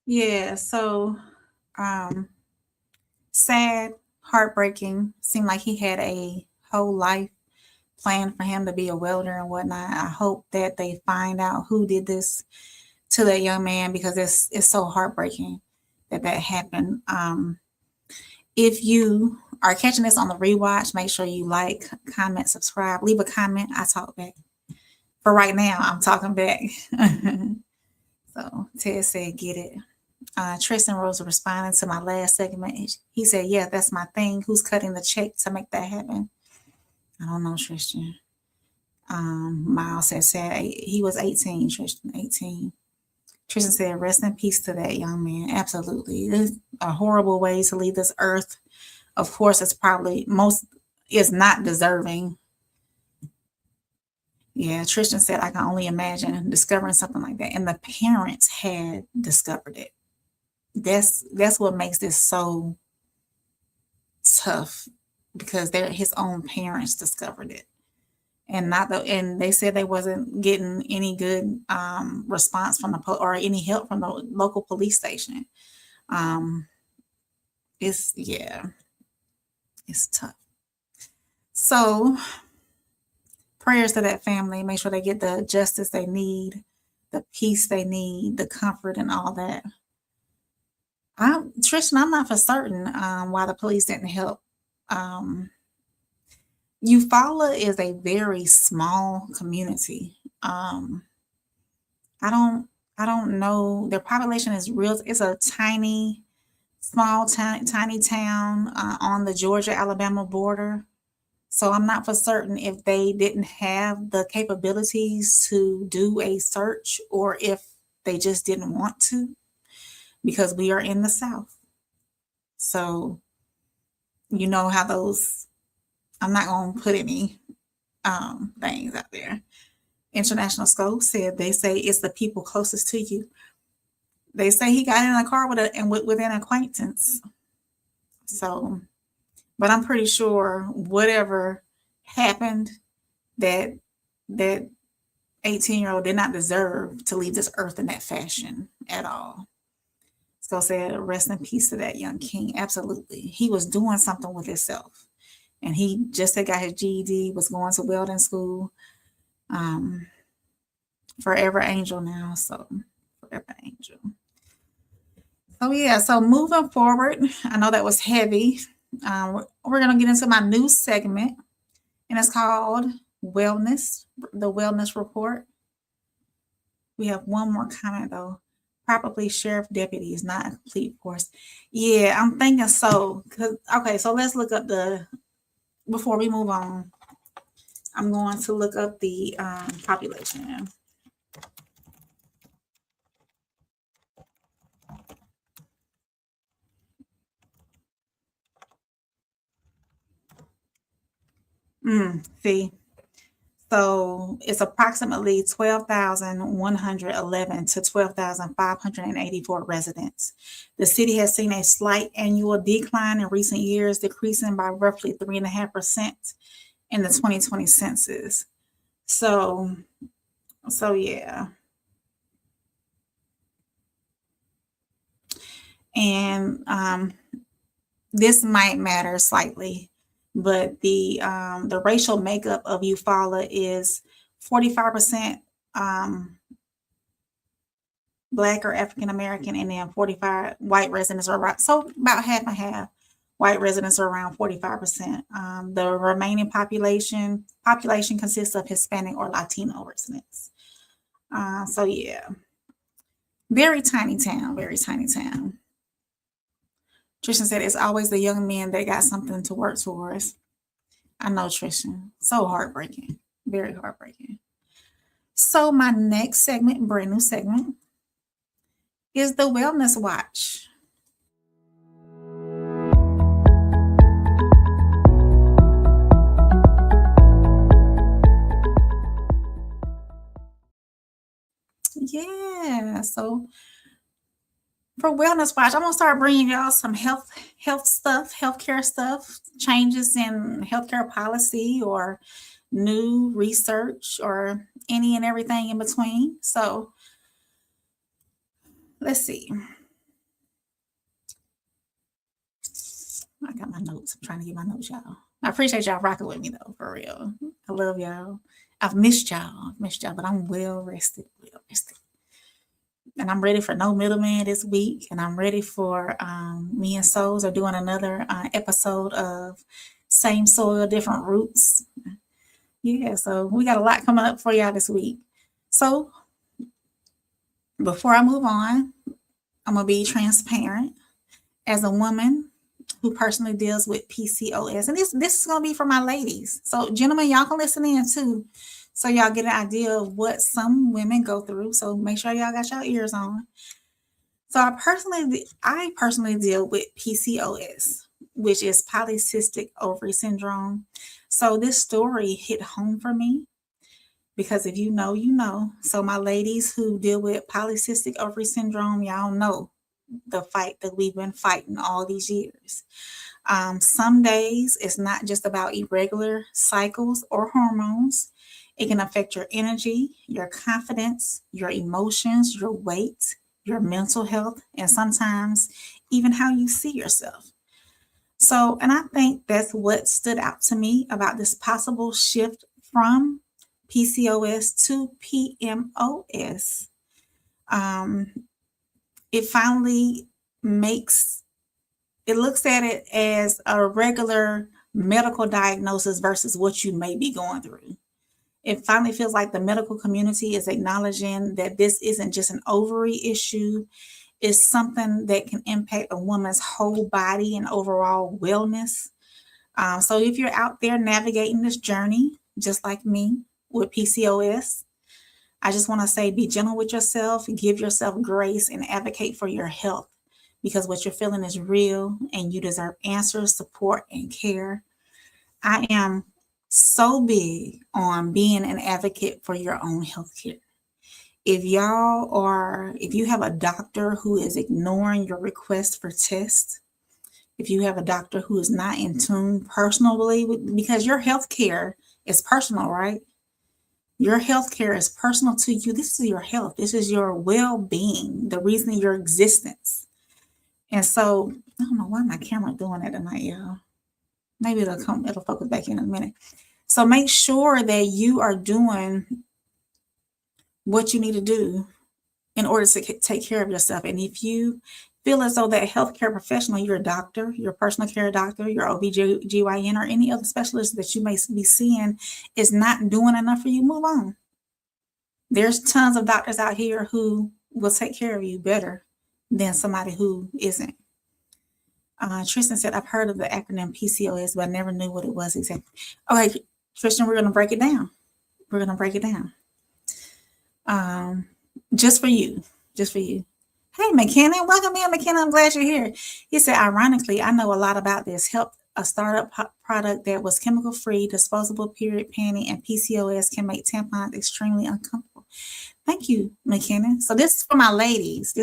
Yeah, so sad, heartbreaking. Seemed like he had a whole life planned for him to be a welder and whatnot. I hope that they find out who did this to that young man, because it's so heartbreaking that happened. If you are catching this on the rewatch, make sure you like, comment, subscribe, leave a comment. I talk back. For right now, I'm talking back. So Ted said, get it. Tristan Rose responding to my last segment. He said, yeah, that's my thing. Who's cutting the check to make that happen? I don't know, Tristan. Miles said he was 18, Tristan, 18. Tristan said, rest in peace to that young man. Absolutely. It's a horrible way to leave this earth. Of course, it's probably is not deserving. Yeah, Tristan said, I can only imagine discovering something like that. And the parents had discovered it. That's what makes this so tough, because his own parents discovered it. And and they said they wasn't getting any good response from or any help from the local police station. It's tough. So prayers to that family. Make sure they get the justice they need, the peace they need, the comfort and all that. Tristan, I'm not for certain why the police didn't help. Eufaula is a very small community. I don't know. Their population is real. It's a tiny town on the Georgia-Alabama border. So I'm not for certain if they didn't have the capabilities to do a search, or if they just didn't want to, because we are in the South. So you know how those I'm not going to put any things out there. International Scope said they say it's the people closest to you. They say he got in a car with an acquaintance. So, but I'm pretty sure whatever happened, that 18-year-old did not deserve to leave this earth in that fashion at all. So said, rest in peace to that young king. Absolutely. He was doing something with himself. And he just had got his GED, was going to welding school. Forever angel now. So forever angel. So yeah, so moving forward, I know that was heavy. We're going to get into my new segment, and it's called Wellness, the Wellness Report. We have one more comment though. Probably sheriff deputy is not a complete force. Yeah, I'm thinking so. Okay, so let's look up before we move on, I'm going to look up the population. See, so it's approximately 12,111 to 12,584 residents. The city has seen a slight annual decline in recent years, decreasing by roughly 3.5% in the 2020 census. So yeah. And this might matter slightly, but the racial makeup of Eufaula is 45% Black or African American, and then 45 white residents are right. So about half and half. White residents are around 45%. The remaining population consists of Hispanic or Latino residents. So yeah, very tiny town, very tiny town. Trishan said, it's always the young men that got something to work towards. I know, Trishan. So heartbreaking. Very heartbreaking. So my next segment, brand new segment, is the Wellness Watch. Yeah, so for Wellness Watch, I'm gonna start bringing y'all some health stuff, healthcare stuff, changes in healthcare policy or new research or any and everything in between. So let's see. I got my notes. I'm trying to get my notes, y'all. I appreciate y'all rocking with me though, for real. I love y'all. I've missed y'all, but I'm well rested. And I'm ready for no middleman this week. And I'm ready for me and Souls are doing another episode of Same Soil, Different Roots. Yeah, so we got a lot coming up for y'all this week. So before I move on, I'm going to be transparent. As a woman who personally deals with PCOS, and this is going to be for my ladies. So gentlemen, y'all can listen in too. So y'all get an idea of what some women go through. So make sure y'all got your ears on. So I personally deal with PCOS, which is polycystic ovary syndrome. So this story hit home for me because if you know, you know. So my ladies who deal with polycystic ovary syndrome, y'all know the fight that we've been fighting all these years. Some days it's not just about irregular cycles or hormones. It can affect your energy, your confidence, your emotions, your weight, your mental health, and sometimes even how you see yourself. So, and I think that's what stood out to me about this possible shift from PCOS to PMOS. It finally looks at it as a regular medical diagnosis versus what you may be going through. It finally feels like the medical community is acknowledging that this isn't just an ovary issue. It's something that can impact a woman's whole body and overall wellness. So if you're out there navigating this journey, just like me with PCOS, I just want to say, be gentle with yourself, give yourself grace, and advocate for your health, because what you're feeling is real and you deserve answers, support, and care. I am so big on being an advocate for your own health care. If you have a doctor who is ignoring your request for tests, if you have a doctor who is not in tune personally, because your health care is personal, right? Your health care is personal to you. This is your health. This is your well-being, the reason of your existence. And so, I don't know why my camera doing that tonight, y'all. Maybe it'll focus back in a minute. So make sure that you are doing what you need to do in order to take care of yourself. And if you feel as though that healthcare professional, your doctor, your personal care doctor, your OBGYN, or any other specialist that you may be seeing is not doing enough for you, move on. There's tons of doctors out here who will take care of you better than somebody who isn't. Tristan said, I've heard of the acronym PCOS, but I never knew what it was exactly. Okay, Tristan, we're going to break it down. We're going to break it down. Just for you. Hey, McKenna, welcome in, McKenna. I'm glad you're here. He said, ironically, I know a lot about this. Helped a startup product that was chemical-free, disposable period panty, and PCOS can make tampons extremely uncomfortable. Thank you, McKenna. So this is for my ladies.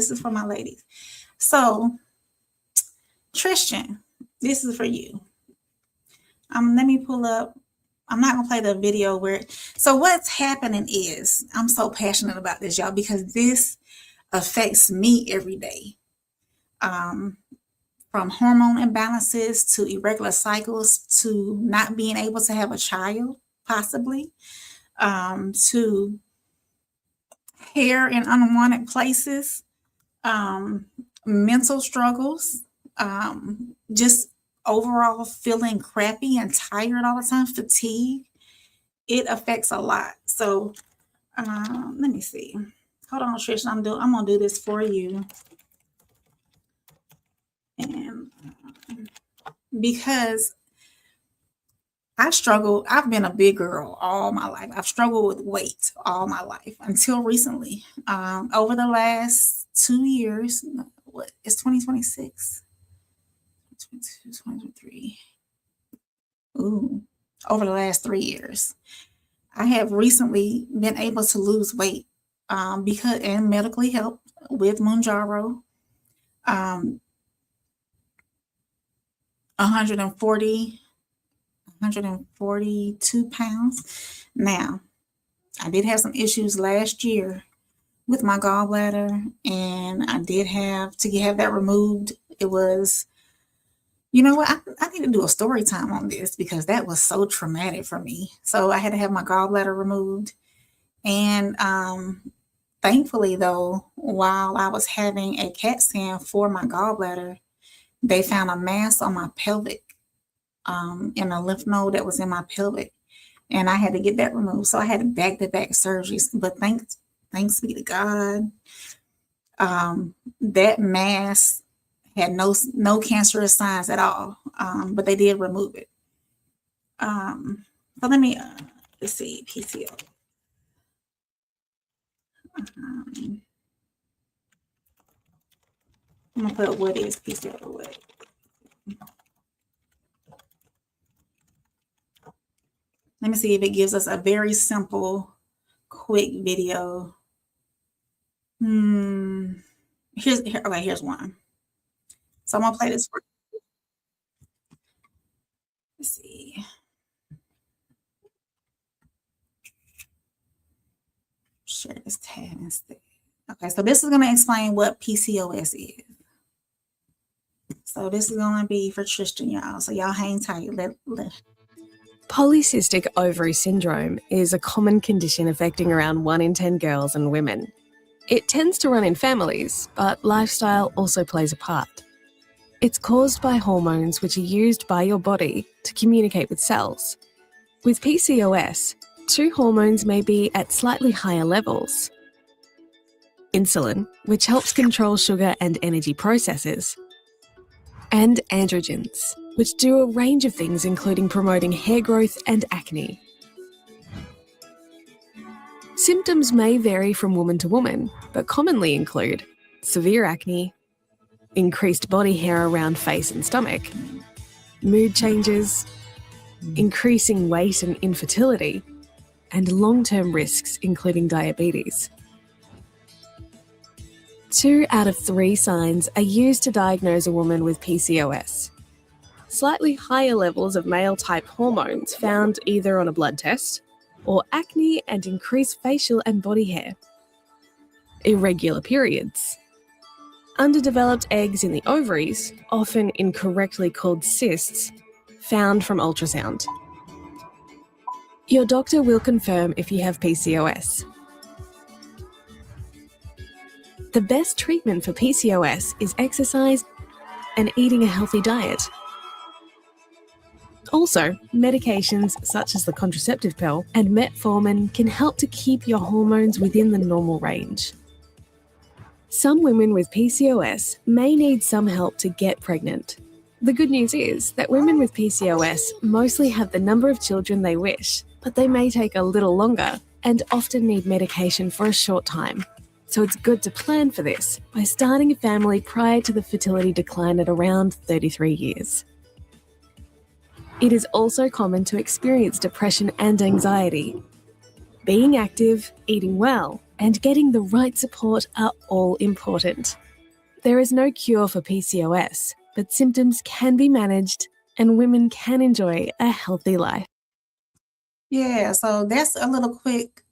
So, Tristan, this is for you. Let me pull up. I'm not going to play the video so what's happening is, I'm so passionate about this, y'all, because this affects me every day. From hormone imbalances to irregular cycles to not being able to have a child, possibly, to hair in unwanted places, mental struggles, just overall feeling crappy and tired all the time, fatigue. It affects a lot. So let me see. Hold on, Trish. I'm gonna do this for you. And because I've been a big girl all my life. I've struggled with weight all my life until recently. Over the last 2 years, it's 2026. 2023. Over the last 3 years, I have recently been able to lose weight and medically helped with Mounjaro. 142 pounds. Now, I did have some issues last year with my gallbladder, and I did have to have that removed. It was, you know what, I need to do a story time on this because that was so traumatic for me. So I had to have my gallbladder removed. And thankfully, though, while I was having a CAT scan for my gallbladder, they found a mass on my pelvic, in a lymph node that was in my pelvic. And I had to get that removed. So I had back-to-back surgeries. But thanks be to God, that mass had no cancerous signs at all, but they did remove it. So let me, let's see, PCO. I'm gonna put what is PCOS. Let me see if it gives us a very simple, quick video. Here's one. So I'm gonna play this for you. Let's see. Share this tab instead. Okay, so this is gonna explain what PCOS is. So this is gonna be for Tristan, y'all. So y'all hang tight.
Polycystic ovary syndrome is a common condition affecting around 1 in 10 girls and women. It tends to run in families, but lifestyle also plays a part. It's caused by hormones which are used by your body to communicate with cells. With PCOS, 2 hormones may be at slightly higher levels. Insulin, which helps control sugar and energy processes, and androgens, which do a range of things including promoting hair growth and acne. Symptoms may vary from woman to woman, but commonly include severe acne, increased body hair around face and stomach, mood changes, increasing weight and infertility, and long-term risks including diabetes. 2 out of 3 signs are used to diagnose a woman with PCOS. Slightly higher levels of male-type hormones found either on a blood test, or acne and increased facial and body hair. Irregular periods. Underdeveloped eggs in the ovaries, often incorrectly called cysts, found from ultrasound. Your doctor will confirm if you have PCOS. The best treatment for PCOS is exercise and eating a healthy diet. Also, medications such as the contraceptive pill and metformin can help to keep your hormones within the normal range. Some women with PCOS may need some help to get pregnant. The good news is that women with PCOS mostly have the number of children they wish, but they may take a little longer and often need medication for a short time. So it's good to plan for this by starting a family prior to the fertility decline at around 33 years. It is also common to experience depression and anxiety. Being active, eating well, and getting the right support are all important. There is no cure for PCOS, but symptoms can be managed and women can enjoy a healthy life.
Yeah, so that's a little quick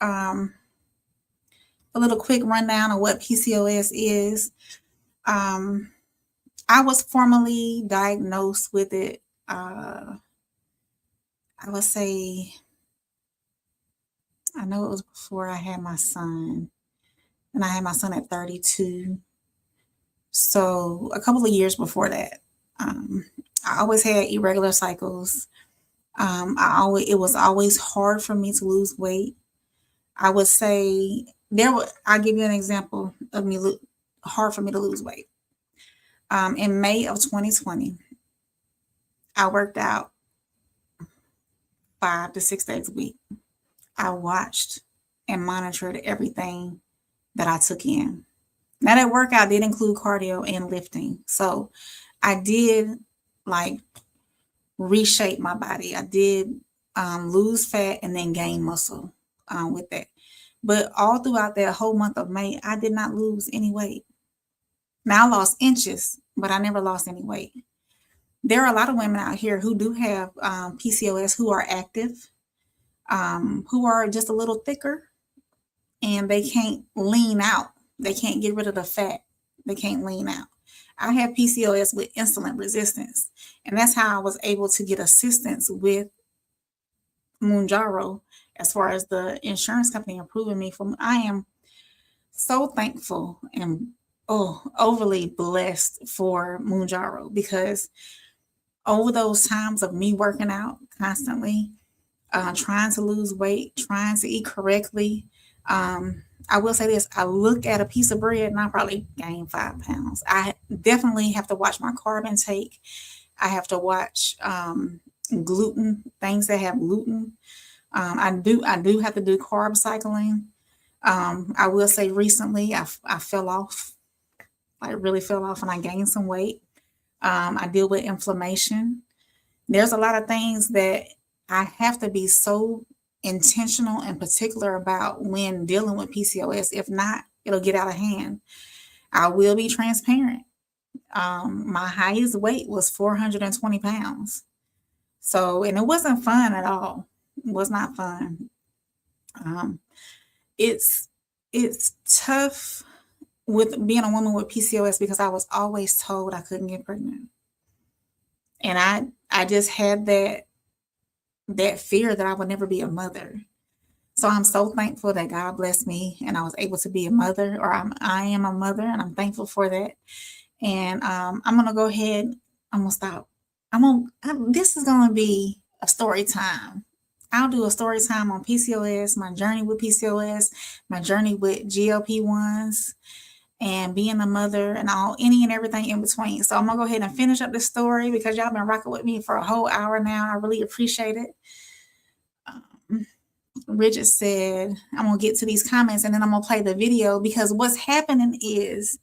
rundown of what PCOS is. I was formally diagnosed with it, I would say, I know it was before I had my son, and I had my son at 32. So a couple of years before that, I always had irregular cycles. It was always hard for me to lose weight. I would say I'll give you an example of hard for me to lose weight. In May of 2020, I worked out 5 to 6 days a week. I watched and monitored everything that I took in. Now that workout did include cardio and lifting. So I did reshape my body. I did lose fat and then gain muscle with that. But all throughout that whole month of May, I did not lose any weight. Now I lost inches, but I never lost any weight. There are a lot of women out here who do have PCOS who are active, who are just a little thicker, and they can't lean out. They can't get rid of the fat. They can't lean out. I have PCOS with insulin resistance, and that's how I was able to get assistance with Mounjaro as far as the insurance company approving me for. I am so thankful and overly blessed for Mounjaro, because over those times of me working out constantly, trying to lose weight, trying to eat correctly, I will say this, I look at a piece of bread and I probably gain 5 pounds. I definitely have to watch my carb intake. I have to watch gluten, things that have gluten. I do have to do carb cycling. I will say recently I fell off. I really fell off and I gained some weight. I deal with inflammation. There's a lot of things that I have to be so intentional and particular about when dealing with PCOS. If not, it'll get out of hand. I will be transparent. My highest weight was 420 pounds. So, and it wasn't fun at all. It was not fun. It's tough with being a woman with PCOS because I was always told I couldn't get pregnant. And I just had that fear that I would never be a mother. So I'm so thankful that God blessed me and I was able to be a mother, or I am a mother, and I'm thankful for that. And I'm going to go ahead. I'm going to stop. This is going to be a story time. I'll do a story time on PCOS, my journey with PCOS, my journey with GLP-1s, and being a mother, and any and everything in between. So I'm going to go ahead and finish up this story because y'all been rocking with me for a whole hour now. I really appreciate it. Richens said, I'm going to get to these comments and then I'm going to play the video, because what's happening is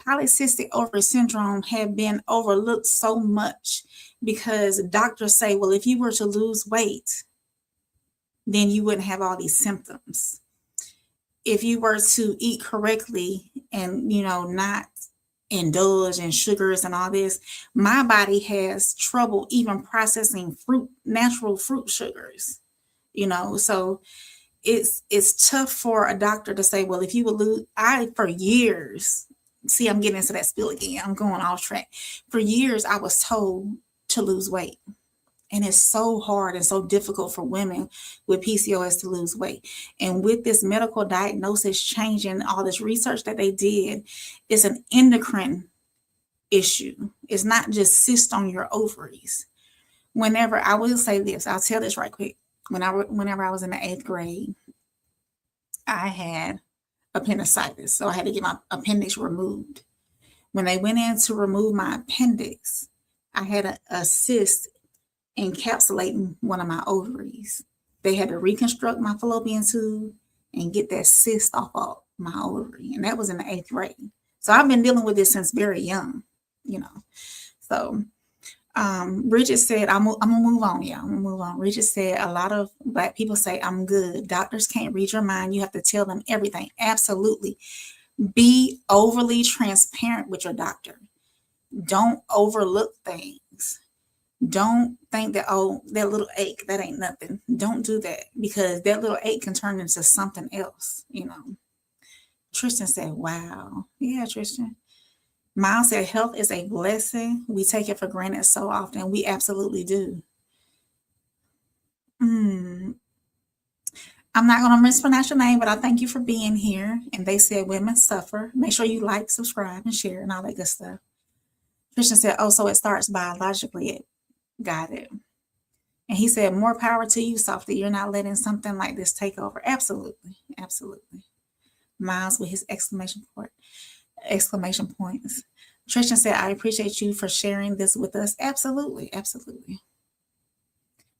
polycystic ovary syndrome had been overlooked so much because doctors say, well, if you were to lose weight, then you wouldn't have all these symptoms. If you were to eat correctly and, not indulge in sugars and all this, my body has trouble even processing natural fruit sugars, so it's tough for a doctor to say, well, if you would lose, for years, see, I'm getting into that spiel again. I'm going off track. For years, I was told to lose weight. And it's so hard and so difficult for women with PCOS to lose weight. And with this medical diagnosis changing, all this research that they did, it's an endocrine issue. It's not just cyst on your ovaries. Whenever, I will say this, I'll tell this right quick. Whenever I was in the 8th grade, I had appendicitis. So I had to get my appendix removed. When they went in to remove my appendix, I had a cyst encapsulating one of my ovaries. They had to reconstruct my fallopian tube and get that cyst off of my ovary. And that was in the 8th grade. So I've been dealing with this since very young, So Bridget said, I'm gonna move on, y'all. I'm gonna move on. Bridget said, a lot of Black people say, I'm good. Doctors can't read your mind. You have to tell them everything. Absolutely. Be overly transparent with your doctor. Don't overlook things. Don't think that, oh, that little ache, that ain't nothing. Don't do that, because that little ache can turn into something else, Tristan said, wow. Yeah, Tristan. Miles said, health is a blessing. We take it for granted so often. We absolutely do. I'm not going to mispronounce your name, but I thank you for being here. And they said women suffer. Make sure you like, subscribe, and share and all that good stuff. Tristan said, oh, so it starts biologically. Got it. And he said, more power to you, Softy. You're not letting something like this take over. Absolutely. Absolutely. Miles with his exclamation points. Tristan said, I appreciate you for sharing this with us. Absolutely. Absolutely.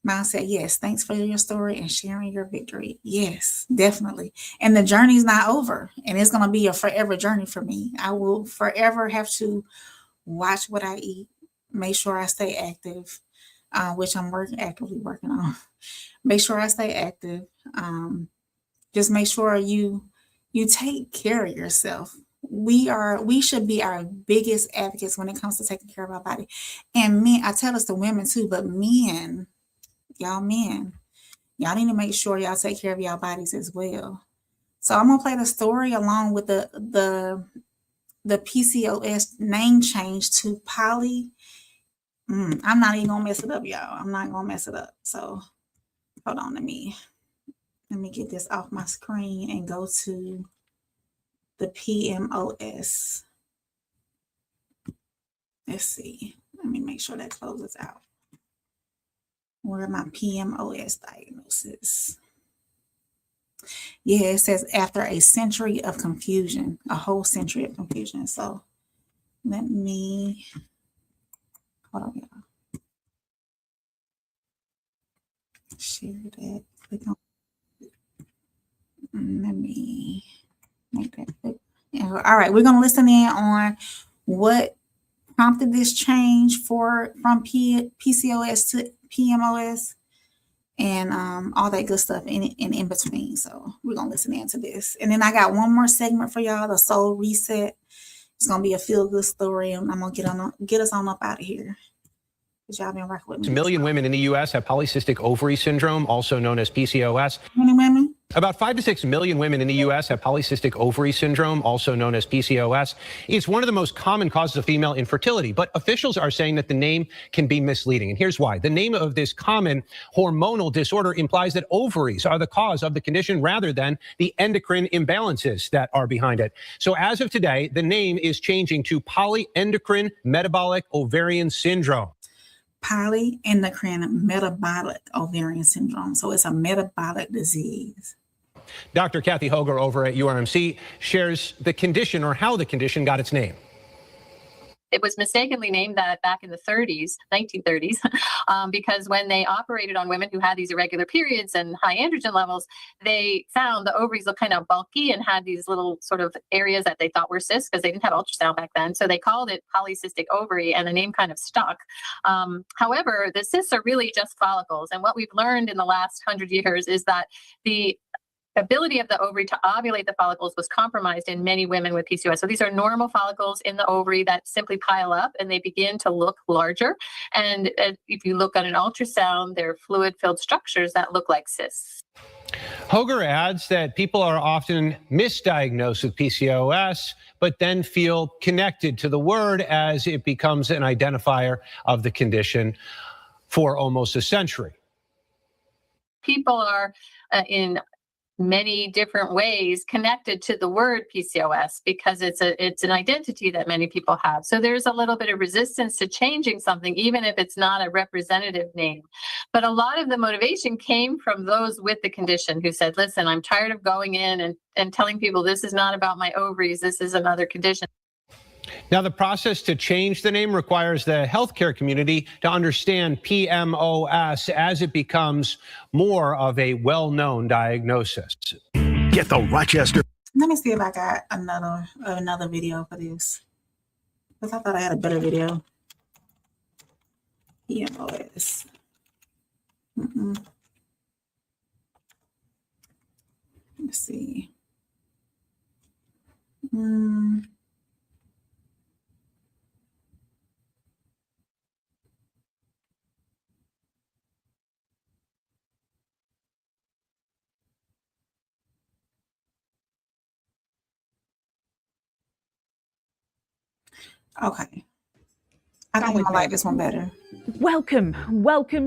Miles said, yes, thanks for your story and sharing your victory. Yes, definitely. And the journey's not over. And it's going to be a forever journey for me. I will forever have to watch what I eat. Make sure I stay active, which I'm actively working on. Make sure I stay active. Just make sure you take care of yourself. We should be our biggest advocates when it comes to taking care of our body. And men, I tell this to women too, but men, y'all need to make sure y'all take care of y'all bodies as well. So I'm gonna play the story along with the PCOS name change to poly. I'm not even gonna mess it up, y'all. I'm not gonna mess it up. So hold on, let me get this off my screen and go to the PMOS. Let's see. Let me make sure that closes out. Where are my PMOS diagnosis? Yeah, it says after a century of confusion, a whole century of confusion. So let me, hold on, y'all. Share that. Click on. Let me make that quick. All right, we're going to listen in on what prompted this change from PCOS to PMOS and all that good stuff in between. So we're going to listen into this. And then I got one more segment for y'all, the soul reset. It's going to be a feel-good story, and I'm going to get us on up out of here. Y'all been rocking with me.
1 million women in the U.S. have polycystic ovary syndrome, also known as PCOS.
How many women?
About 5 to 6 million women in the U.S. have polycystic ovary syndrome, also known as PCOS. It's one of the most common causes of female infertility, but officials are saying that the name can be misleading. And here's why. The name of this common hormonal disorder implies that ovaries are the cause of the condition rather than the endocrine imbalances that are behind it. So as of today, the name is changing to polyendocrine metabolic ovarian syndrome.
Polyendocrine metabolic ovarian syndrome. So it's a metabolic disease.
Dr. Kathy Hoger over at URMC shares the condition or how the condition got its name.
It was mistakenly named that back in the 1930s, because when they operated on women who had these irregular periods and high androgen levels, they found the ovaries looked kind of bulky and had these little sort of areas that they thought were cysts because they didn't have ultrasound back then. So they called it polycystic ovary, and the name kind of stuck. However, the cysts are really just follicles. And what we've learned in the last 100 years is that the ability of the ovary to ovulate the follicles was compromised in many women with PCOS. So these are normal follicles in the ovary that simply pile up and they begin to look larger. And if you look at an ultrasound, they're fluid-filled structures that look like cysts.
Hoger adds that people are often misdiagnosed with PCOS, but then feel connected to the word as it becomes an identifier of the condition for almost a century.
People are in many different ways connected to the word PCOS because it's an identity that many people have. So there's a little bit of resistance to changing something, even if it's not a representative name. But a lot of the motivation came from those with the condition who said, listen, I'm tired of going in and telling people this is not about my ovaries, this is another condition.
Now, the process to change the name requires the healthcare community to understand PMOS as it becomes more of a well-known diagnosis.
Get the Rochester.
Let me see if I got another video for this, because I thought I had a better video. PMOS. Let's see. Okay. I think I like this one better.
Welcome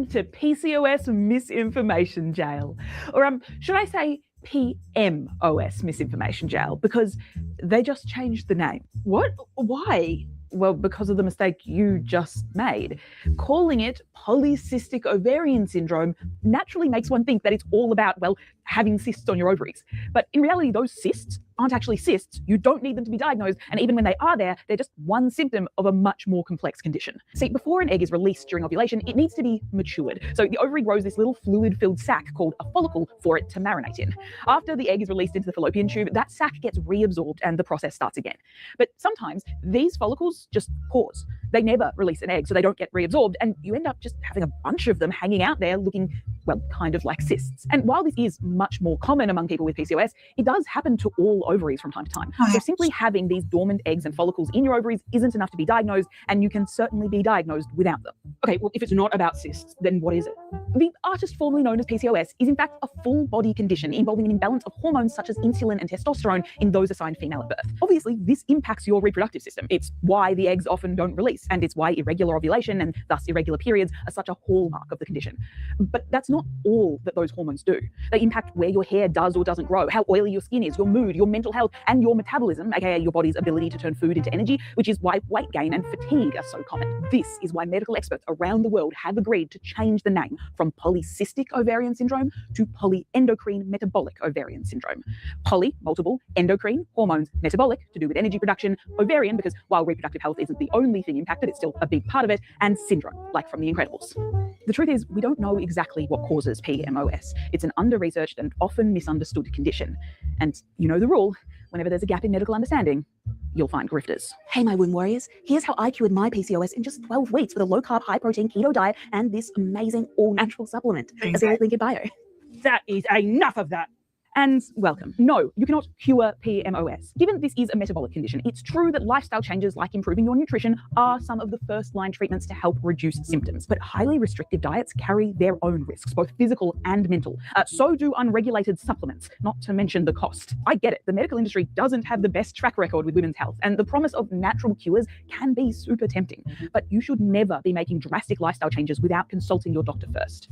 to PCOS Misinformation Jail. Or should I say PMOS Misinformation Jail? Because they just changed the name. What? Why? Well, because of the mistake you just made. Calling it polycystic ovarian syndrome naturally makes one think that it's all about, well, having cysts on your ovaries. But in reality, those cysts aren't actually cysts. You don't need them to be diagnosed. And even when they are there, they're just one symptom of a much more complex condition. See, before an egg is released during ovulation, it needs to be matured. So the ovary grows this little fluid-filled sac called a follicle for it to marinate in. After the egg is released into the fallopian tube, that sac gets reabsorbed and the process starts again. But sometimes these follicles just pause. They never release an egg, so they don't get reabsorbed, and you end up just having a bunch of them hanging out there looking, well, kind of like cysts. And while this is much more common among people with PCOS, it does happen to all ovaries from time to time. So simply having these dormant eggs and follicles in your ovaries isn't enough to be diagnosed, and you can certainly be diagnosed without them. Okay, well, if it's not about cysts, then what is it? The artist formerly known as PCOS is in fact a full body condition involving an imbalance of hormones such as insulin and testosterone in those assigned female at birth. Obviously, this impacts your reproductive system. It's why the eggs often don't release, and it's why irregular ovulation and thus irregular periods are such a hallmark of the condition. But that's not all that those hormones do. They impact where your hair does or doesn't grow, how oily your skin is, your mood, your mental health, and your metabolism, aka your body's ability to turn food into energy, which is why weight gain and fatigue are so common. This is why medical experts around the world have agreed to change the name from polycystic ovarian syndrome to polyendocrine metabolic ovarian syndrome. Poly, multiple, endocrine, hormones, metabolic, to do with energy production, ovarian, because while reproductive health isn't the only thing impacted, it's still a big part of it, and syndrome, like from The Incredibles. The truth is, we don't know exactly what causes PMOS. It's an under-researched and often misunderstood condition. And you know the rule, whenever there's a gap in medical understanding, you'll find grifters.
Hey, my womb warriors, here's how I cured my PCOS in just 12 weeks with a low-carb, high-protein keto diet and this amazing all-natural supplement. As a link in bio.
That is enough of that. And welcome. No, you cannot cure PMOS. Given this is a metabolic condition, it's true that lifestyle changes like improving your nutrition are some of the first-line treatments to help reduce symptoms. But highly restrictive diets carry their own risks, both physical and mental. So do unregulated supplements, not to mention the cost. I get it. The medical industry doesn't have the best track record with women's health, and the promise of natural cures can be super tempting. But you should never be making drastic lifestyle changes without consulting your doctor first.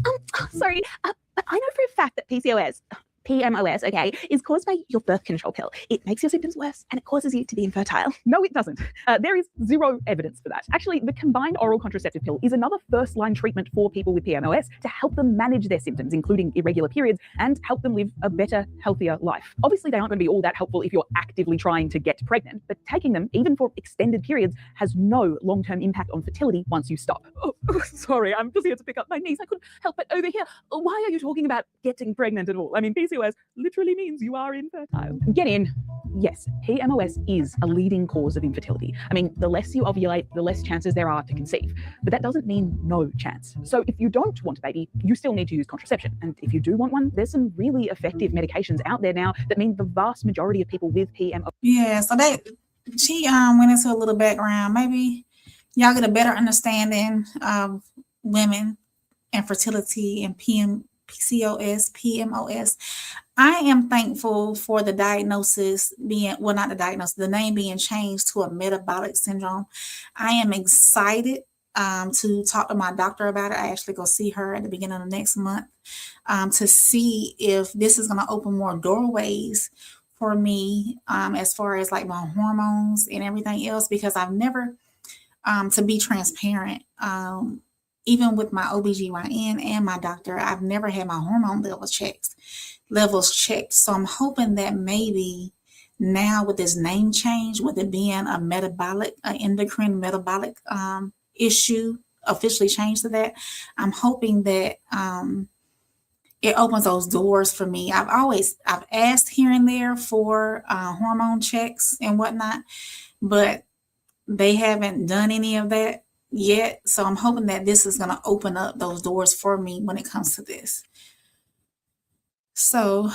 Sorry, but I know for a fact that PCOS, PMOS, okay, is caused by your birth control pill. It makes your symptoms worse and it causes you to be infertile.
No, it doesn't. There is zero evidence for that. Actually, the combined oral contraceptive pill is another first-line treatment for people with PMOS to help them manage their symptoms, including irregular periods, and help them live a better, healthier life. Obviously, they aren't going to be all that helpful if you're actively trying to get pregnant, but taking them, even for extended periods, has no long-term impact on fertility once you stop. Oh, sorry, I'm just here to pick up my niece. I couldn't help but overhear. Why are you talking about getting pregnant at all? I mean, PCOS literally means you are infertile. Get in. Yes, PMOS is a leading cause of infertility. I mean, the less you ovulate, the less chances there are to conceive. But that doesn't mean no chance. So if you don't want a baby, you still need to use contraception. And if you do want one, there's some really effective medications out there now that mean the vast majority of people with PMOS.
Yeah, so she went into a little background. Maybe y'all get a better understanding of women and fertility and PCOS, PMOS. I am thankful for the diagnosis being, well, not the diagnosis, the name being changed to a metabolic syndrome. I am excited to talk to my doctor about it. I actually go see her at the beginning of next month to see if this is going to open more doorways for me as far as like my hormones and everything else, because I've never, to be transparent, even with my OBGYN and my doctor, I've never had my hormone levels checked. So I'm hoping that maybe now with this name change, with it being a metabolic, endocrine metabolic issue, officially changed to that, I'm hoping that it opens those doors for me. I've asked here and there for hormone checks and whatnot, but they haven't done any of that yet. So I'm hoping that this is going to open up those doors for me when it comes to this. So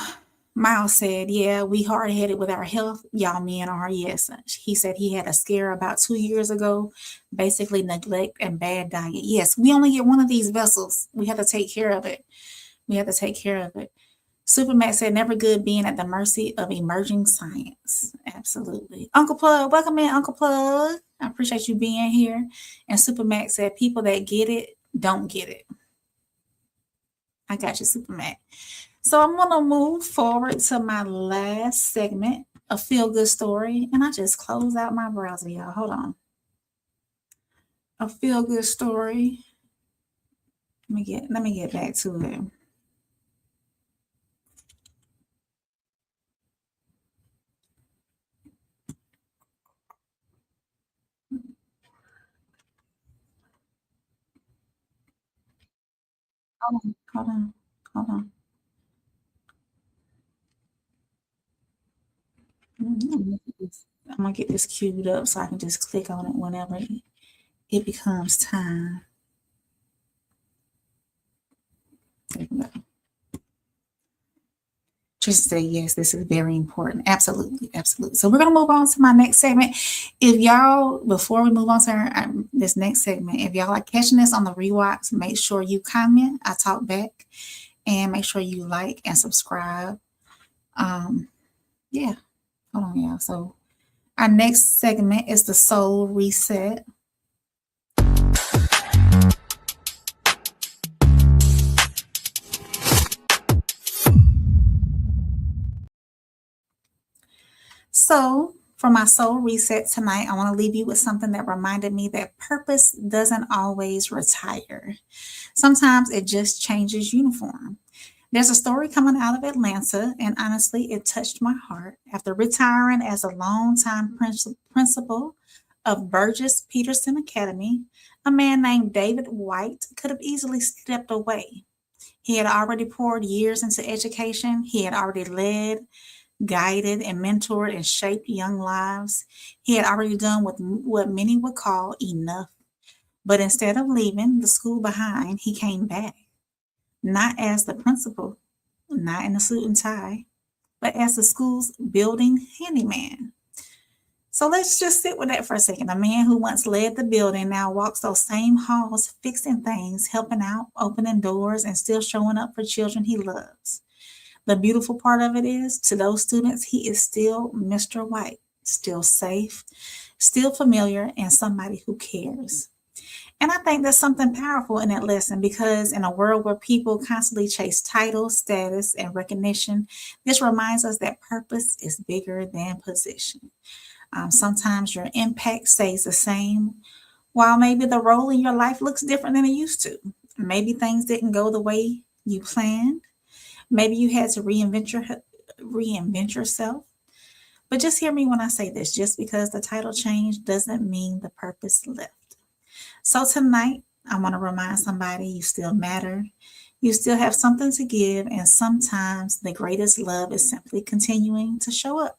Miles said, yeah, we hard-headed with our health. Y'all men are, yes. He said he had a scare about 2 years ago, basically neglect and bad diet. Yes, we only get one of these vessels. We have to take care of it. Supermax said, never good being at the mercy of emerging science. Absolutely. Uncle Plug, welcome in, Uncle Plug. I appreciate you being here. And Supermax said, people that get it don't get it. I got you, Supermax. So I'm going to move forward to my last segment, a feel-good story. And I just closed out my browser, y'all. Hold on. A feel-good story. Let me get back to it. Hold on. I'm gonna get this queued up so I can just click on it whenever it becomes time. There we go. Just say yes, this is very important. Absolutely. So we're gonna move on to my next segment. If y'all, before we move on to this next segment, if y'all are catching this on the rewatch, make sure you comment. I talk back, and make sure you like and subscribe. Yeah. Hold on, y'all. So our next segment is the soul reset. So for my soul reset tonight, I want to leave you with something that reminded me that purpose doesn't always retire. Sometimes it just changes uniform. There's a story coming out of Atlanta, and honestly, it touched my heart. After retiring as a longtime principal of Burgess Peterson Academy, a man named David White could have easily stepped away. He had already poured years into education. He had already led, guided, and mentored and shaped young lives. He had already done what many would call enough. But instead of leaving the school behind, he came back. Not as the principal, not in a suit and tie, but as the school's building handyman. So let's just sit with that for a second. A man who once led the building now walks those same halls, fixing things, helping out, opening doors, and still showing up for children he loves. The beautiful part of it is, to those students, he is still Mr. White, still safe, still familiar, and somebody who cares. And I think there's something powerful in that lesson because in a world where people constantly chase title, status, and recognition, this reminds us that purpose is bigger than position. Sometimes your impact stays the same, while maybe the role in your life looks different than it used to. Maybe things didn't go the way you planned. Maybe you had to reinvent yourself. But just hear me when I say this, just because the title changed doesn't mean the purpose left. So tonight, I want to remind somebody you still matter. You still have something to give. And sometimes the greatest love is simply continuing to show up.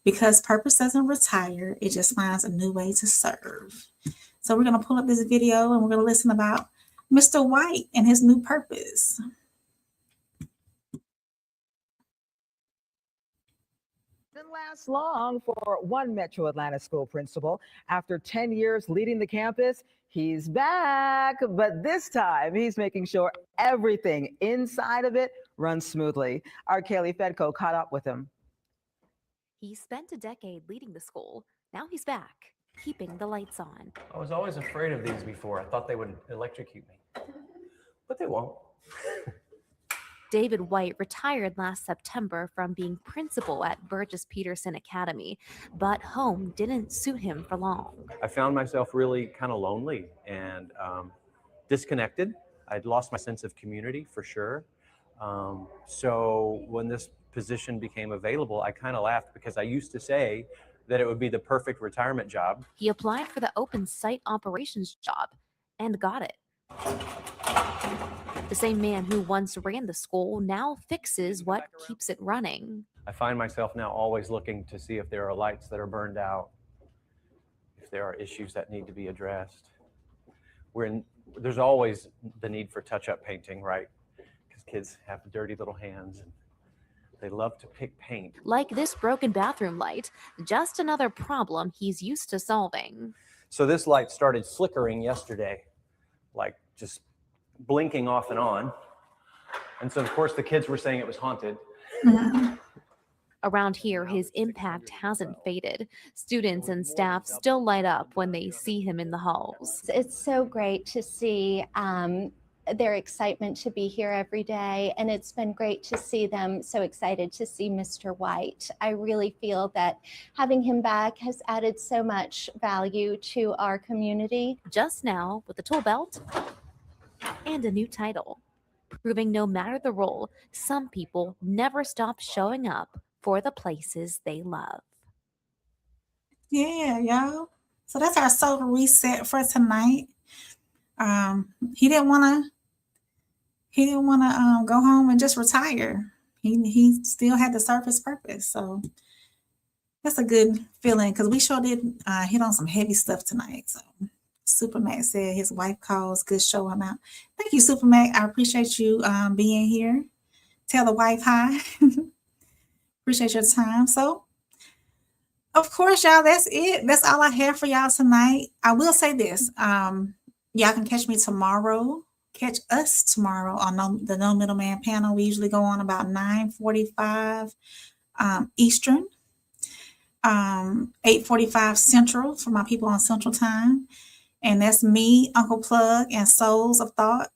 Because purpose doesn't retire, it just finds a new way to serve. So we're going to pull up this video and we're going to listen about Mr. White and his new purpose.
Didn't last long for one Metro Atlanta school principal. After 10 years leading the campus, he's back, but this time he's making sure everything inside of it runs smoothly. Our Kaylee Fedko caught up with him.
He spent a decade leading the school. Now he's back, keeping the lights on.
I was always afraid of these before. I thought they would electrocute me, but they won't.
David White retired last September from being principal at Burgess Peterson Academy, but home didn't suit him for long.
I found myself really kind of lonely and disconnected. I'd lost my sense of community for sure. So when this position became available, I kind of laughed because I used to say that it would be the perfect retirement job.
He applied for the open site operations job and got it. The same man who once ran the school now fixes what keeps it running.
I find myself now always looking to see if there are lights that are burned out, if there are issues that need to be addressed. There's always the need for touch-up painting, right? Because kids have dirty little hands and they love to pick paint.
Like this broken bathroom light, just another problem he's used to solving.
So this light started flickering yesterday, like just blinking off and on. And so of course the kids were saying it was haunted.
Around here, his impact hasn't faded. Students and staff still light up when they see him in the halls.
It's so great to see their excitement to be here every day. And it's been great to see them so excited to see Mr. White. I really feel that having him back has added so much value to our community.
Just now, with a tool belt and a new title, proving no matter the role, some people never stop showing up for the places they love.
Yeah, y'all. So that's our solar reset for tonight. He didn't want to go home and just retire. He still had to serve his purpose. So that's a good feeling because we sure did hit on some heavy stuff tonight. So Supermac said his wife calls. Good show. I'm out. Thank you, Supermac. I appreciate you being here. Tell the wife hi. Appreciate your time. So, of course, y'all, that's it. That's all I have for y'all tonight. I will say this. Y'all can catch me tomorrow. Catch us tomorrow on the No Middleman panel. We usually go on about 9:45 Eastern, 8:45 Central for my people on Central Time. And that's me, Uncle Plug, and Souls of Thought.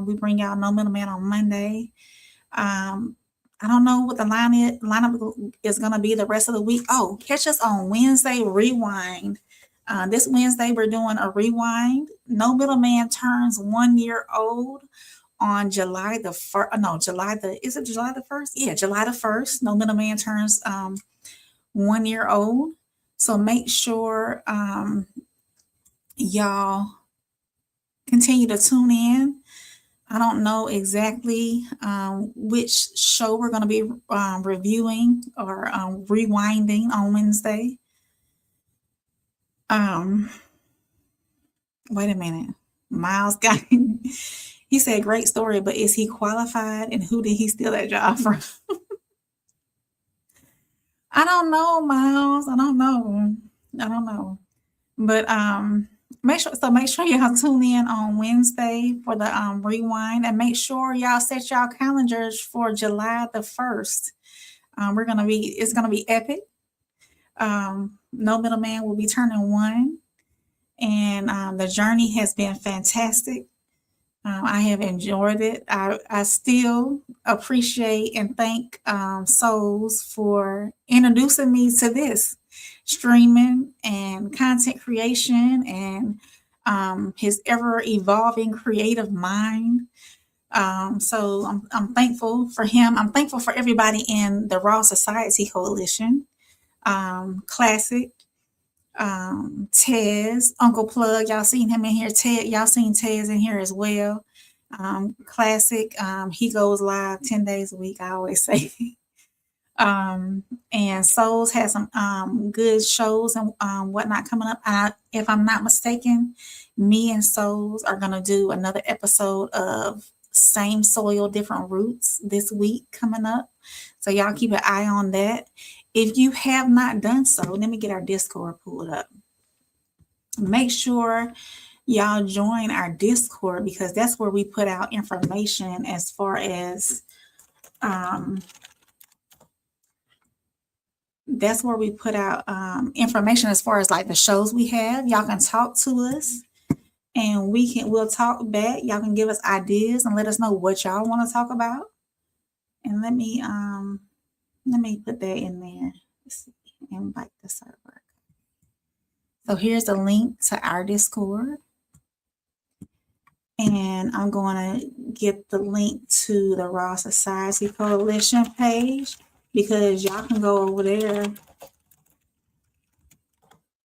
We bring y'all No Middleman on Monday. I don't know what the lineup is going to be the rest of the week. Oh, catch us on Wednesday Rewind. This Wednesday, we're doing a rewind. No Middleman turns 1 year old on July the 1st. No, is it July the 1st? Yeah, July the 1st. No Middleman turns 1 year old. So make sure y'all continue to tune in. I don't know exactly which show we're going to be reviewing or rewinding on Wednesday. Wait a minute. Miles got he said great story, but is he qualified and who did he steal that job from? I don't know, Miles. I don't know. But make sure y'all tune in on Wednesday for the rewind, and make sure y'all set y'all calendars for July the 1st. It's gonna be epic. No Middleman will be turning 1, and the journey has been fantastic. I have enjoyed it. I still appreciate and thank Souls for introducing me to this streaming and content creation and his ever evolving creative mind. So I'm thankful for him. I'm thankful for everybody in the Raw Society Coalition. Classic, Tez, Uncle Plug, y'all seen him in here. Ted, y'all seen Tez in here as well. Classic, he goes live 10 days a week, I always say. And Souls has some good shows and whatnot coming up. If I'm not mistaken, me and Souls are gonna do another episode of Same Soil, Different Roots this week coming up. So y'all keep an eye on that. If you have not done so, let me get our Discord pulled up. Make sure y'all join our Discord because that's where we put out information as far as that's where we put out information as far as like the shows we have. Y'all can talk to us and we'll talk back. Y'all can give us ideas and let us know what y'all want to talk about. And let me put that in there. Let's see, invite the server. So here's the link to our Discord. And I'm going to get the link to the Raw Society Coalition page because y'all can go over there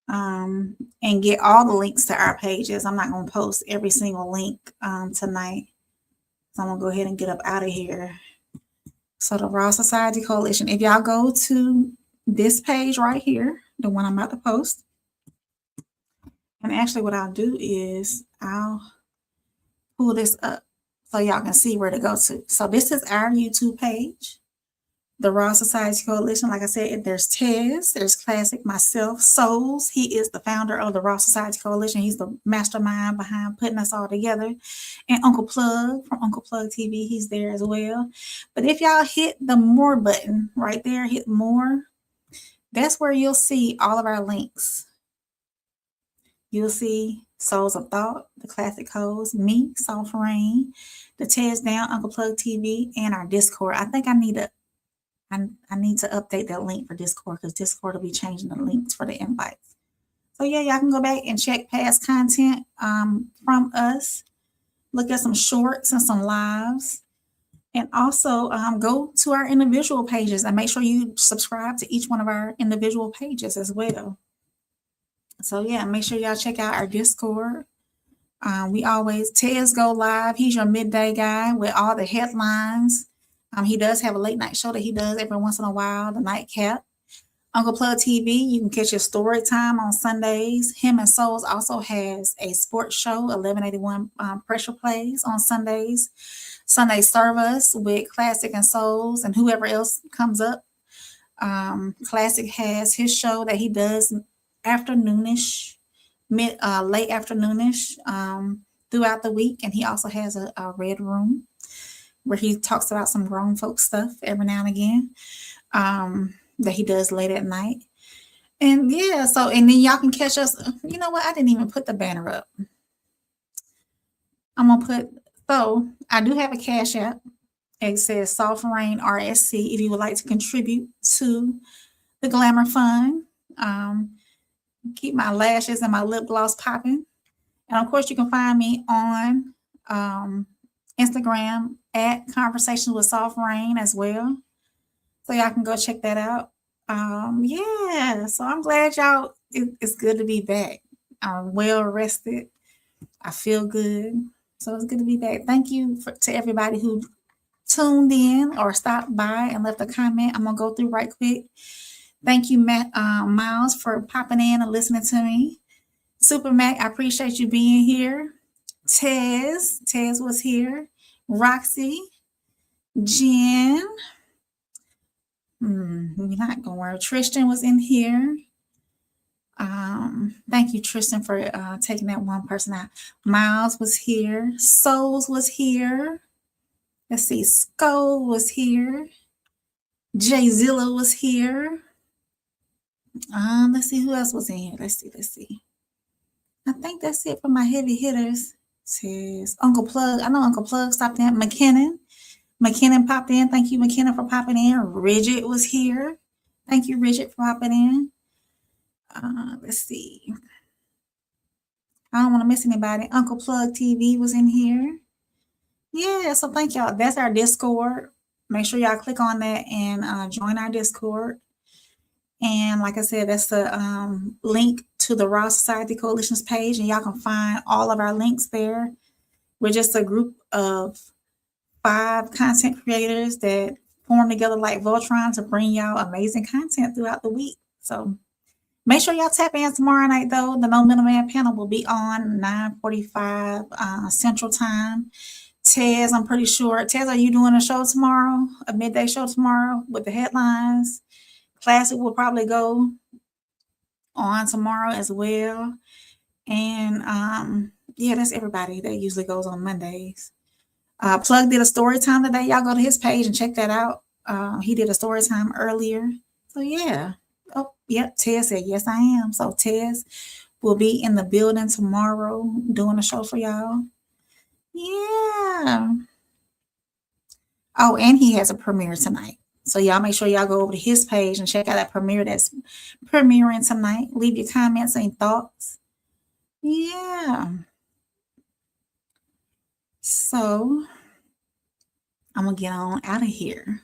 and get all the links to our pages. I'm not going to post every single link tonight. So I'm going to go ahead and get up out of here. So the Raw Society Coalition, if y'all go to this page right here, the one I'm about to post, and actually what I'll do is I'll pull this up so y'all can see where to go to. So this is our YouTube page, the Raw Society Coalition. Like I said, there's Tez, there's Classic, myself, Souls. He is the founder of the Raw Society Coalition. He's the mastermind behind putting us all together. And Uncle Plug from Uncle Plug TV, he's there as well. But if y'all hit the more button right there, hit more, that's where you'll see all of our links. You'll see Souls of Thought, the Classic Codes, me, Soft Rain, the Tez Down, Uncle Plug TV, and our Discord. I think I need to update that link for Discord because Discord will be changing the links for the invites. So yeah, y'all can go back and check past content from us. Look at some shorts and some lives. And also go to our individual pages and make sure you subscribe to each one of our individual pages as well. So yeah, make sure y'all check out our Discord. We always, Tez go live. He's your midday guy with all the headlines. He does have a late night show that he does every once in a while, the Nightcap. Uncle Plug TV, you can catch your story time on Sundays. Him and Souls also has a sports show, 1181 Pressure Plays on Sundays. Sunday Service with Classic and Souls and whoever else comes up. Classic has his show that he does afternoonish, late afternoonish throughout the week. And he also has a red room where he talks about some grown folk stuff every now and again that he does late at night. And yeah, so, and then y'all can catch us. You know what? I didn't even put the banner up. So I do have a Cash App. It says Soft Rain RSC if you would like to contribute to the Glamour Fund. Keep my lashes and my lip gloss popping. And of course, you can find me on Instagram at Conversations with Soft Rain as well. So y'all can go check that out. Yeah, so I'm glad y'all, it's good to be back. I'm well rested. I feel good. So it's good to be back. Thank you to everybody who tuned in or stopped by and left a comment. I'm going to go through right quick. Thank you, Miles, for popping in and listening to me. Super Mac, I appreciate you being here. Tez was here. Roxy, Jen. We're not going to worry. Tristan was in here. Thank you, Tristan, for taking that one person out. Miles was here. Souls was here. Let's see. Skull was here. Jay Zilla was here. Let's see who else was in here. Let's see. I think that's it for my heavy hitters. Says Uncle Plug. I know Uncle Plug stopped in. McKinnon popped in. Thank you, McKinnon, for popping in. Ridget was here. Thank you, Ridget, for popping in. Let's see. I don't want to miss anybody. Uncle Plug TV was in here. Yeah, so thank y'all. That's our Discord. Make sure y'all click on that and join our Discord. And like I said, that's the link to the Raw Society Coalition's page, and y'all can find all of our links there. We're just a group of 5 content creators that form together like Voltron to bring y'all amazing content throughout the week. So make sure y'all tap in tomorrow night, though. The No Middleman panel will be on 9:45 Central Time. Tez, I'm pretty sure. Tez, are you doing a show tomorrow? A midday show tomorrow with the headlines? Classic will probably go on tomorrow as well. And yeah, that's everybody that usually goes on Mondays. Plug did a story time today. Y'all go to his page and check that out. He did a story time earlier. So yeah. Oh, yep. Tez said, yes, I am. So Tez will be in the building tomorrow doing a show for y'all. Yeah. Oh, and he has a premiere tonight. So y'all make sure y'all go over to his page and check out that premiere that's premiering tonight. Leave your comments and thoughts. Yeah. So I'm going to get on out of here.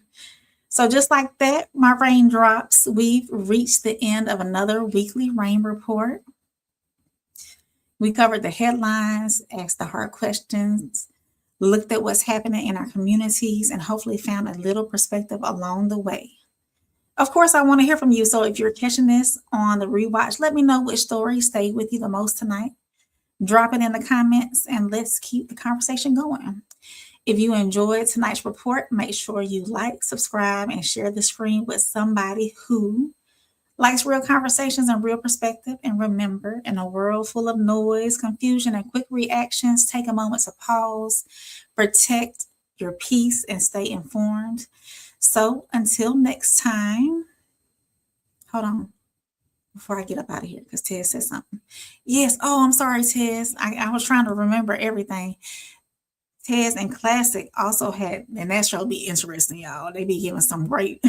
So just like that, my raindrops, we've reached the end of another weekly rain report. We covered the headlines, asked the hard questions, looked at what's happening in our communities, and hopefully found a little perspective along the way. Of course, I want to hear from you. So if you're catching this on the rewatch, let me know which story stayed with you the most tonight. Drop it in the comments and let's keep the conversation going. If you enjoyed tonight's report, make sure you like, subscribe, and share the screen with somebody who likes real conversations and real perspective. And remember, in a world full of noise, confusion, and quick reactions, take a moment to pause, protect your peace, and stay informed. So until next time, hold on before I get up out of here because Tez said something. Yes. Oh, I'm sorry, Tez. I was trying to remember everything. Tez and Classic also had, and that show be interesting, y'all. They be giving some great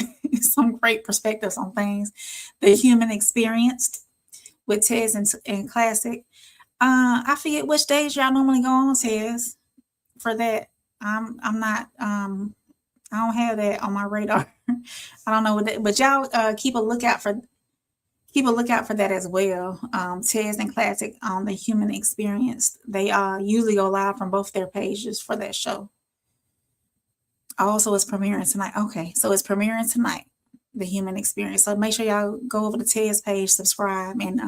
perspectives on things. The Human Experience with Tez and Classic. I forget which days y'all normally go on, Tez, for that. I'm not. I don't have that on my radar. I don't know what that, but y'all keep a lookout for that as well. Tez and Classic on the Human Experience. They usually go live from both their pages for that show. Also, it's premiering tonight. Okay, so it's premiering tonight, the Human Experience. So make sure y'all go over to Tez's page, subscribe, and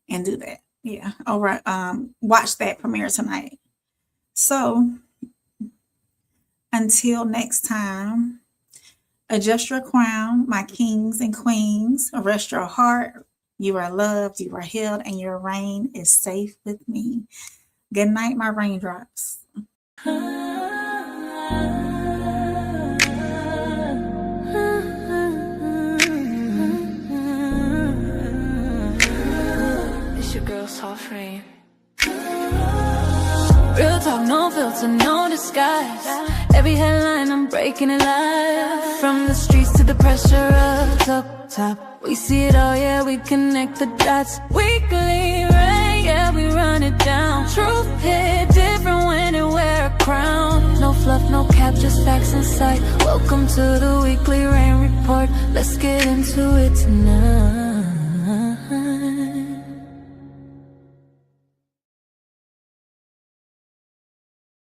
do that. Yeah. All right. Watch that premiere tonight. So until next time, adjust your crown, my kings and queens. Rest your heart. You are loved, you are healed, and your reign is safe with me. Good night, my raindrops.
It's your girl, Soft Rain. Real talk, no filter, no disguise. Every headline, I'm breaking it live. From the streets to the pressure up top. We see it all, yeah, we connect the dots. Weekly rain, yeah, we run it down. Truth hit different when you wear a crown. No fluff, no cap, just facts in sight. Welcome to the weekly rain report. Let's get into it tonight.